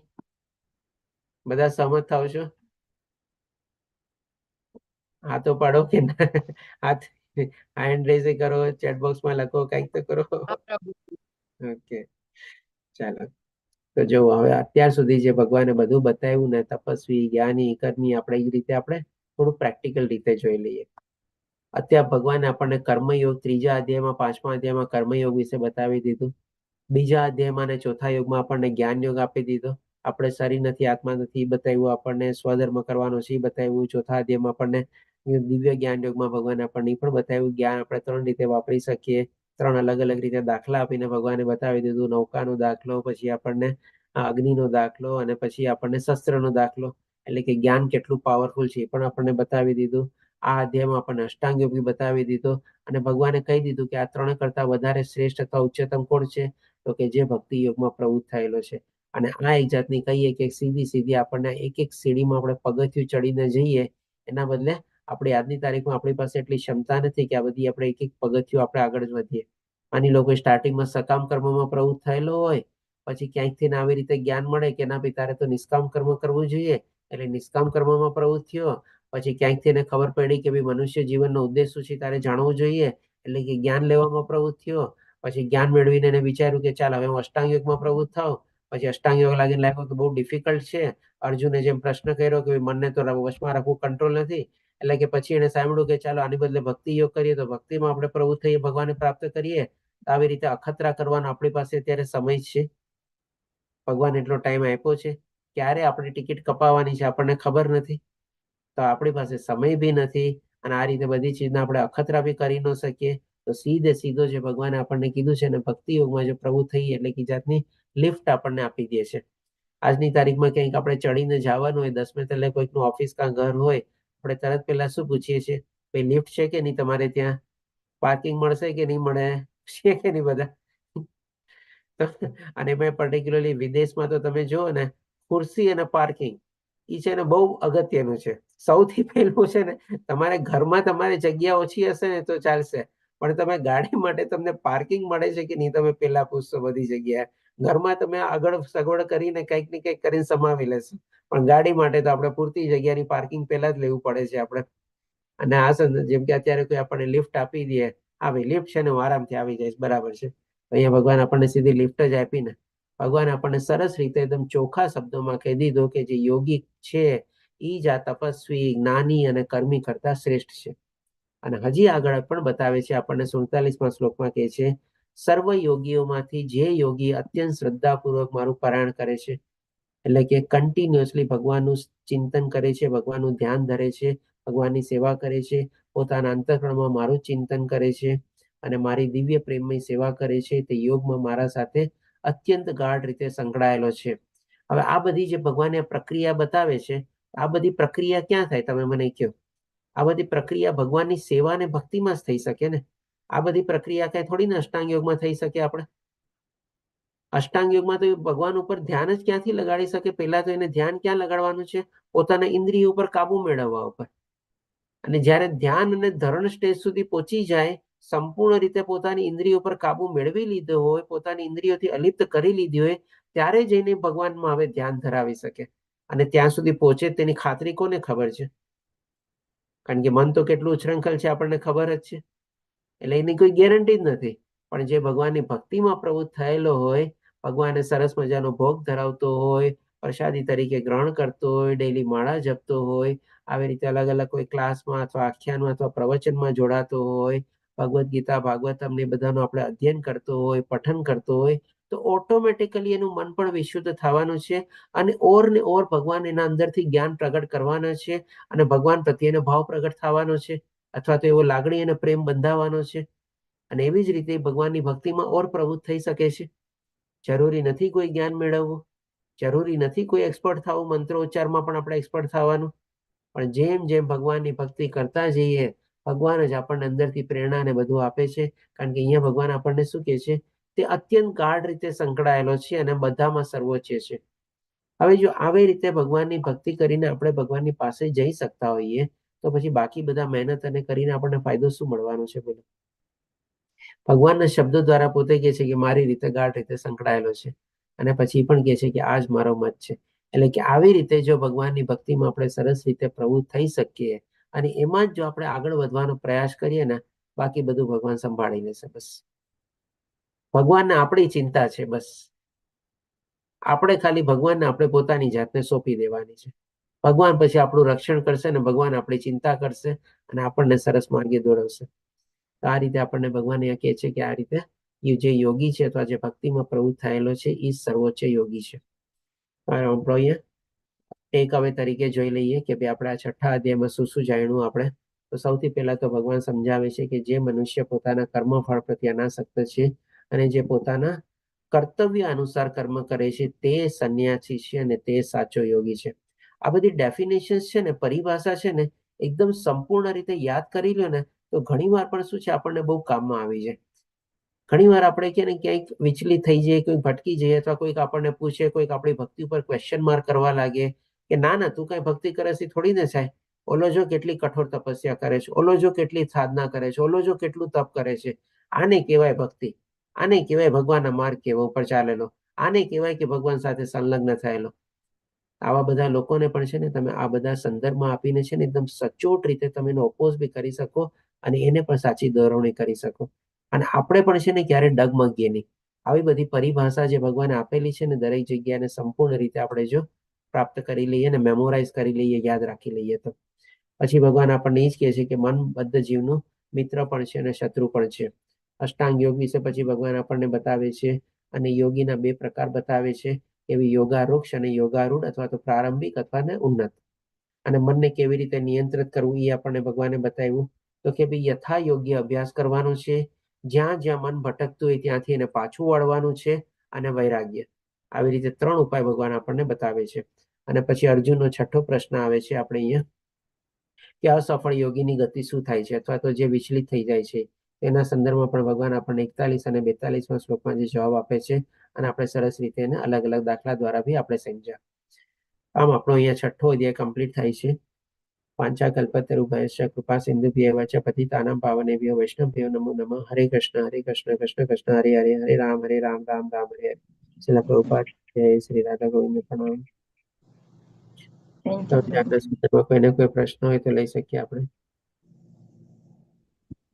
[SPEAKER 2] બધા સહમત થાવ છો? હા તો પાડો કે હાથ હેન્ડ રેઝ કરો, ચેટ બોક્સમાં લખો, કંઈક તો કરો. ઓકે ચાલો, તો જો હવે અત્યાર સુધી જે ભગવાને બધું બતાવ્યું ને, તપસ્વી, જ્ઞાની, કર્મી, આપણે એ રીતે આપણે થોડું પ્રેક્ટિકલ રીતે જોઈ લઈએ. અત્યારે ભગવાને આપણને કર્મયોગ 3જા અધ્યાયમાં 5મા અધ્યાયમાં કર્મયોગ વિશે બતાવી દીધું. 2જા અધ્યાયમાં અને 4થા યોગમાં આપણને જ્ઞાન યોગ આપી દીધો. આપણે શરીર નથી, આત્મા નથી બતાવ્યું, આપણને સ્વધર્મ કરવાનો છે બતાવ્યું. 4થા અધ્યાયમાં આપણને દિવ્ય જ્ઞાન યોગમાં ભગવાન આપણને પણ બતાવ્યું જ્ઞાન આપણે 3 રીતે વાપરી શકીએ. ત્રણ અલગ અલગ રીતે દાખલા આપીને ભગવાને બતાવી દીધું. નૌકાનો દાખલો, પછી આપણને અગ્નિનો દાખલો, અને પછી આપણને શસ્ત્રનો દાખલો, એટલે કે જ્ઞાન કેટલું પાવરફુલ છે એ પણ આપણને બતાવી દીધું. આ અધ્યાયમાં આપણને અષ્ટાંગ યોગ બી બતાવી દીધો, અને ભગવાને કહી દીધું કે આ ત્રણ કરતા વધારે શ્રેષ્ઠ અથવા ઉચ્ચતમ કોણ છે? તો કે જે ભક્તિ યોગમાં પ્રવૃત્ત થયેલો છે. અને આ એક જાતની કહીએ કે સીધી આપણને એક એક સીડીમાં આપણે પગથિયું ચડીને જઈએ, એના બદલે આપણી આજની તારીખમાં આપણી પાસે એટલી ક્ષમતા નથી કે આ બધી આપણે એક એક પગથિયું આપણે આગળ જ વધીએ. માની લો કોઈ સ્ટાર્ટિંગમાં સકામ કર્મમાં પ્રવૃત્ત થયેલો હોય, પછી ક્યાંકથી આવી રીતે જ્ઞાન મળે કે ના ભાઈ તારે તો નિષ્કામ કર્મ કરવું જોઈએ, એટલે નિષ્કામ કર્મમાં પ્રવૃત્ત થયો. પછી ક્યાંકથી એને ખબર પડી કે ભાઈ મનુષ્ય જીવનનો ઉદ્દેશ શું છે તારે જાણવું જોઈએ, એટલે કે જ્ઞાન લેવામાં પ્રવૃત્ત થયો. પછી જ્ઞાન મેળવીને એને વિચાર્યું કે ચાલ હવે હું અષ્ટાંગ યોગમાં પ્રવૃત્ત થાઉં. પછી અષ્ટાંગ યોગ લાગ્યું તો બહુ ડિફિકલ્ટ છે. અર્જુને જેમ પ્રશ્ન કર્યો કે મનને તો વશમાં રાખવું, કંટ્રોલ નથી, એટલે કે પછી એને સાંભળ્યું કે ચાલો આની બદલે ભક્તિ યોગ કરીએ, તો ભક્તિમાં આપણે પ્રવૃત્ત થઈએ, ભગવાનને પ્રાપ્ત કરીએ. આવી રીતે અખતરા કરવાનો આપણી પાસે અત્યારે સમય છે? ભગવાન એટલો ટાઈમ આપ્યો છે? ક્યારે આપણી ટિકિટ કપાવવાની છે આપણને ખબર નથી, તો આપણી પાસે સમય બી નથી, અને આ રીતે બધી ચીજના આપણે અખતરા બી કરી ન શકીએ. તો સીધો જે ભગવાને આપણને કીધું છે ને ભક્તિ યોગમાં જો પ્રવૃત્ત થઈએ એટલે કે જાતની લિફ્ટ આપણને આપી દે છે. આજની તારીખમાં ક્યાંક આપણે ચડીને જવાનું હોય, 10મે તલે કોઈકનું ઓફિસ કાં ઘર હોય, આપણે તરત પહેલા શું પૂછીએ છીએ? ભાઈ લિફ્ટ છે કે નહીં તમારે ત્યાં? પાર્કિંગ મળશે કે નહીં મળે? છે કે નહીં બધા? અને મેં પર્ટિક્યુલરલી વિદેશમાં તો તમે જુઓ ને, ખુરશી અને પાર્કિંગ એ છે ને બહુ અગત્યનું છે. સૌથી પહેલું છે ને, તમારે ઘરમાં તમારી જગ્યા ઓછી હશે ને તો ચાલશે, પણ તમે ગાડી માટે તમને પાર્કિંગ મળે છે કે નહીં તમે પેલા પૂછશો. બધી જગ્યાએ ઘરમાં તમે આગળ સગવડ કરીને કંઈક ને કંઈક કરીને સમાવી લેશો, પણ ગાડી માટે તો આપણે પૂરતી જગ્યાની પાર્કિંગ પહેલા જ લેવું પડે છે આપણે. અને આ જેમ કે અત્યારે કોઈ આપણને લિફ્ટ આપી દે, હા ભાઈ લિફ્ટ છે ને હું આરામથી આવી જઈશ, બરાબર છે. અહીંયા ભગવાન આપણને સીધી લિફ્ટ જ આપીને ભગવાન આપણને સરસ રીતે એકદમ ચોખ્ખા શબ્દોમાં કહી દીધો કે જે યોગી છે એ જ આ તપસ્વી, જ્ઞાની અને કર્મી કરતા શ્રેષ્ઠ છે. અને હજી આગળ પણ બતાવે છે આપણને 47મા શ્લોકમાં કહે છે, સર્વ યોગીઓમાંથી જે યોગી અત્યંત શ્રદ્ધાપૂર્વક મારું પારાયણ કરે છે, એટલે કે કન્ટિન્યુઅસલી ભગવાનનું ચિંતન કરે છે, ભગવાનનું ધ્યાન ધરે છે, ભગવાનની સેવા કરે છે, પોતાના અંતઃકરણમાં મારું ચિંતન કરે છે અને મારી દિવ્ય પ્રેમમય સેવા કરે છે, તે યોગમાં મારા સાથે અત્યંત ગાઢ રીતે સંકળાયેલો છે. હવે આ બધી જે ભગવાને પ્રક્રિયા બતાવે છે, આ બધી પ્રક્રિયા ક્યાં થાય તમે મને કહો? આ બધી પ્રક્રિયા ભગવાનની સેવા અને ભક્તિમાં જ થઈ શકે ને. આ બધી પ્રક્રિયા કઈ થોડી ને અષ્ટાંગ યોગમાં થઈ શકે? આપણે અષ્ટાંગ યોગમાં તો ભગવાન ઉપર ધ્યાન જ ક્યાંથી લગાડી શકે? પહેલા તો એને ધ્યાન ક્યાં લગાડવાનું છે? પોતાના ઇન્દ્રિય ઉપર કાબુ મેળવવા ઉપર. અને જ્યારે ધ્યાન અને ધરણ સ્ટેજ સુધી પહોંચી જાય, સંપૂર્ણ રીતે પોતાની ઇન્દ્રિયો પર કાબુ મેળવી લીધો હોય, પોતાની ઇન્દ્રિયોથી અલિપ્ત કરી લીધી હોય, ત્યારે જઈને ભગવાનમાં હવે ધ્યાન ધરાવી શકે. અને ત્યાં સુધી પહોંચે તેની ખાતરી કોને ખબર છે? કારણ કે મન તો કેટલું ઉચ્છૃંખલ છે આપણને ખબર જ છે, એટલે એની કોઈ ગેરંટી જ નથી. પણ જે ભગવાનની ભક્તિમાં પ્રવૃત્ત થયેલો હોય, ભગવાનને સરસ મજાનો ભોગ ધરાવતો હોય, પ્રસાદી તરીકે ગ્રહણ કરતો હોય, ડેલી માળા જપતો હોય, આવી રીતે અલગ અલગ કોઈ ક્લાસમાં અથવા આખ્યાનમાં અથવા પ્રવચનમાં જોડાતો હોય, ભગવદ્ ગીતા, ભાગવતમ ને બધાનું આપણે અધ્યયન કરતો હોય, પઠન કરતો હોય, તો ઓટોમેટિકલી એનું મન પણ વિશુદ્ધ થવાનું છે. અને ઓર ને ઓર ભગવાન એના અંદરથી જ્ઞાન પ્રગટ કરવાના છે, અને ભગવાન પ્રત્યેનો ભાવ પ્રગટ થવાનો છે, અથવા તો એવો લાગણી અને પ્રેમ બંધાવવાનો છે. અને એવી જ રીતે ભગવાનની ભક્તિમાં ઓર પ્રવૃત્ત થઈ શકે છે. જરૂરી નથી કોઈ જ્ઞાન મેળવવું, જરૂરી નથી કોઈ એક્સપર્ટ થવું, મંત્રોચ્ચારમાં પણ આપણે એક્સપર્ટ થવાનું. પણ જેમ જેમ ભગવાનની ભક્તિ કરતા જઈએ, ભગવાન જ આપણને અંદરથી પ્રેરણા ને બધું આપે છે. કારણ કે અહીંયા ભગવાન આપણને શું કહે છે? તે અત્યંત ગાઢ રીતે સંકળાયેલો છે અને બધામાં સર્વોચ્ચ છે. હવે જો આવી રીતે ભગવાનની ભક્તિ કરીને આપણે ભગવાનની પાસે જઈ શકતા હોઈએ, તો પછી બાકી બધા મહેનત અને કરીને આપણને ફાયદો શું મળવાનો છે? બોલો. ભગવાનના શબ્દો દ્વારા પોતે કહે છે કે મારી રીતે ગાઢ રીતે સંકળાયેલો છે, અને પછી પણ કહે છે કે આ જ મારો મત છે. એટલે કે આવી રીતે જો ભગવાનની ભક્તિમાં આપણે સરસ રીતે પ્રવૃત્ત થઈ શકીએ, અને એમાં જ જો આપણે આગળ વધવાનો પ્રયાસ કરીએ ને, બાકી બધું ભગવાન સંભાળી લેશે. બસ ભગવાનને આપણી ચિંતા છે, બસ આપણે ખાલી ભગવાનને આપણે પોતાની જાતને સોંપી દેવાની છે. ભગવાન પછી આપણું રક્ષણ કરશે ને ભગવાન આપણી ચિંતા કરશે અને આપણને સરસ માર્ગે દોરવશે. આ રીતે આપણને ભગવાન એ કહે છે કે આ રીતે જે યોગી છે અથવા જે ભક્તિમાં પ્રવૃત્ત થયેલો છે એ સર્વોચ્ચ યોગી છે. આપણે ટેક અવે તરીકે જોઈ લઈએ કે ભાઈ આપણે આ 6થા અધ્યાયમાં શું શું જાણ્યું આપણે. તો સૌથી પહેલા તો ભગવાન સમજાવે છે કે જે મનુષ્ય પોતાના કર્મફળ પ્રત્યે અનાસક્ત છે અને જે પોતાના કર્તવ્ય અનુસાર કર્મ કરે છે તે સંન્યાસી છે અને તે સાચો યોગી છે. આ બધી ડેફિનેશન છે ને, પરિભાષા છે ને, એકદમ સંપૂર્ણ રીતે યાદ કરી લો ને તો ઘણી વાર પણ શું છે આપણને બહુ કામમાં આવી જાય. ઘણી વાર આપણે કે ને ક્યાંક વિચલિત થઈ જઈએ, કોઈ ભટકી જઈએ, અથવા કોઈક આપણને પૂછે, કોઈક આપણી ભક્તિ ઉપર ક્વેશ્ચન માર્ક કરવા લાગે કે ના ના તું કઈ ભક્તિ કરે છે થોડી ને થાય, ઓલો જો કેટલી કઠોર તપસ્યા કરે છે, ઓલો જો કેટલી સાધના કરે છે, ઓલો જો કેટલું તપ કરે છે, આને કહેવાય ભક્તિ, આને કહેવાય ભગવાનના માર્ગ કેવો ઉપર ચાલેલો, આને કહેવાય કે ભગવાન સાથે સંલગ્ન થયેલો. આવા બધા લોકોને પણ છે ને તમે આ બધા સંદર્ભમાં આપીને છે ને એકદમ સચોટ રીતે તમે એનો ઓપોઝ બી કરી શકો અને એને પણ સાચી દોરવણી કરી શકો. અને આપણે પણ છે ને ક્યારે ડગમગીએ નહીં. આવી બધી પરિભાષા જે ભગવાને આપેલી છે ને દરેક જગ્યાને સંપૂર્ણ રીતે આપણે જો પ્રાપ્ત કરી લઈએ ને મેમોરાઇઝ કરી લઈએ, યાદ રાખી લઈએ તો પછી ભગવાન આપણને એ જ કહે છે કે મન બદ્ધ જીવનું મિત્ર પણ છે અને શત્રુ પણ છે. અષ્ટાંગ યોગ વિશે પછી ભગવાન આપણને બતાવે છે અને યોગીના 2 પ્રકાર બતાવે છે, એવી યોગારૂઢ અને યોગારૂઢ અથવા તો પ્રારંભિક અથવા ને ઉન્નત. અને મનને કેવી રીતે નિયંત્રિત કરવું એ આપણને ભગવાને બતાવ્યું. તો કે ભાઈ યથા યોગ્ય અભ્યાસ કરવાનો છે, જ્યાં જ્યાં મન ભટકતું હોય ત્યાંથી એને પાછું વળવાનું છે, અને વૈરાગ્ય. આવી રીતે 3 ઉપાય ભગવાન આપણને બતાવે છે. અને પછી અર્જુનનો 6થો પ્રશ્ન આવે છે આપણે અહીંયા કે અસફળ યોગીની ગતિ શું થાય છે, અથવા તો જે વિચલિત થઈ જાય છે એના સંદર્ભમાં પણ ભગવાન આપણને 41 અને 42માં શ્લોકમાં જે જવાબ આપે છે અને આપણે સરસ રીતે એને અલગ અલગ દાખલા દ્વારા બી આપણે સમજ્યા. આમ આપણો અહીંયા 6થો અધ્યાય કમ્પ્લીટ થાય છે. પાંચાકલ્પતરુભ્યશ્ચ કૃપા સિંધુભ્યેવ ચ પતિતાનાં પાવનેભ્યો વૈષ્ણવભ્યો નમો નમઃ. હરે કૃષ્ણ કૃષ્ણ કૃષ્ણ હરે હરે, હરે રામ રામ રામ હરે હરે. શ્રીલ પ્રભુપાદ જય, શ્રી રાધા ગોવિંદ પ્રણામ.
[SPEAKER 6] થેન્ક
[SPEAKER 2] તો
[SPEAKER 6] યુ.
[SPEAKER 2] ત્યારના સંદર્ભમાં કોઈને કોઈ પ્રશ્ન હોય તો લઈ શકીએ આપણે.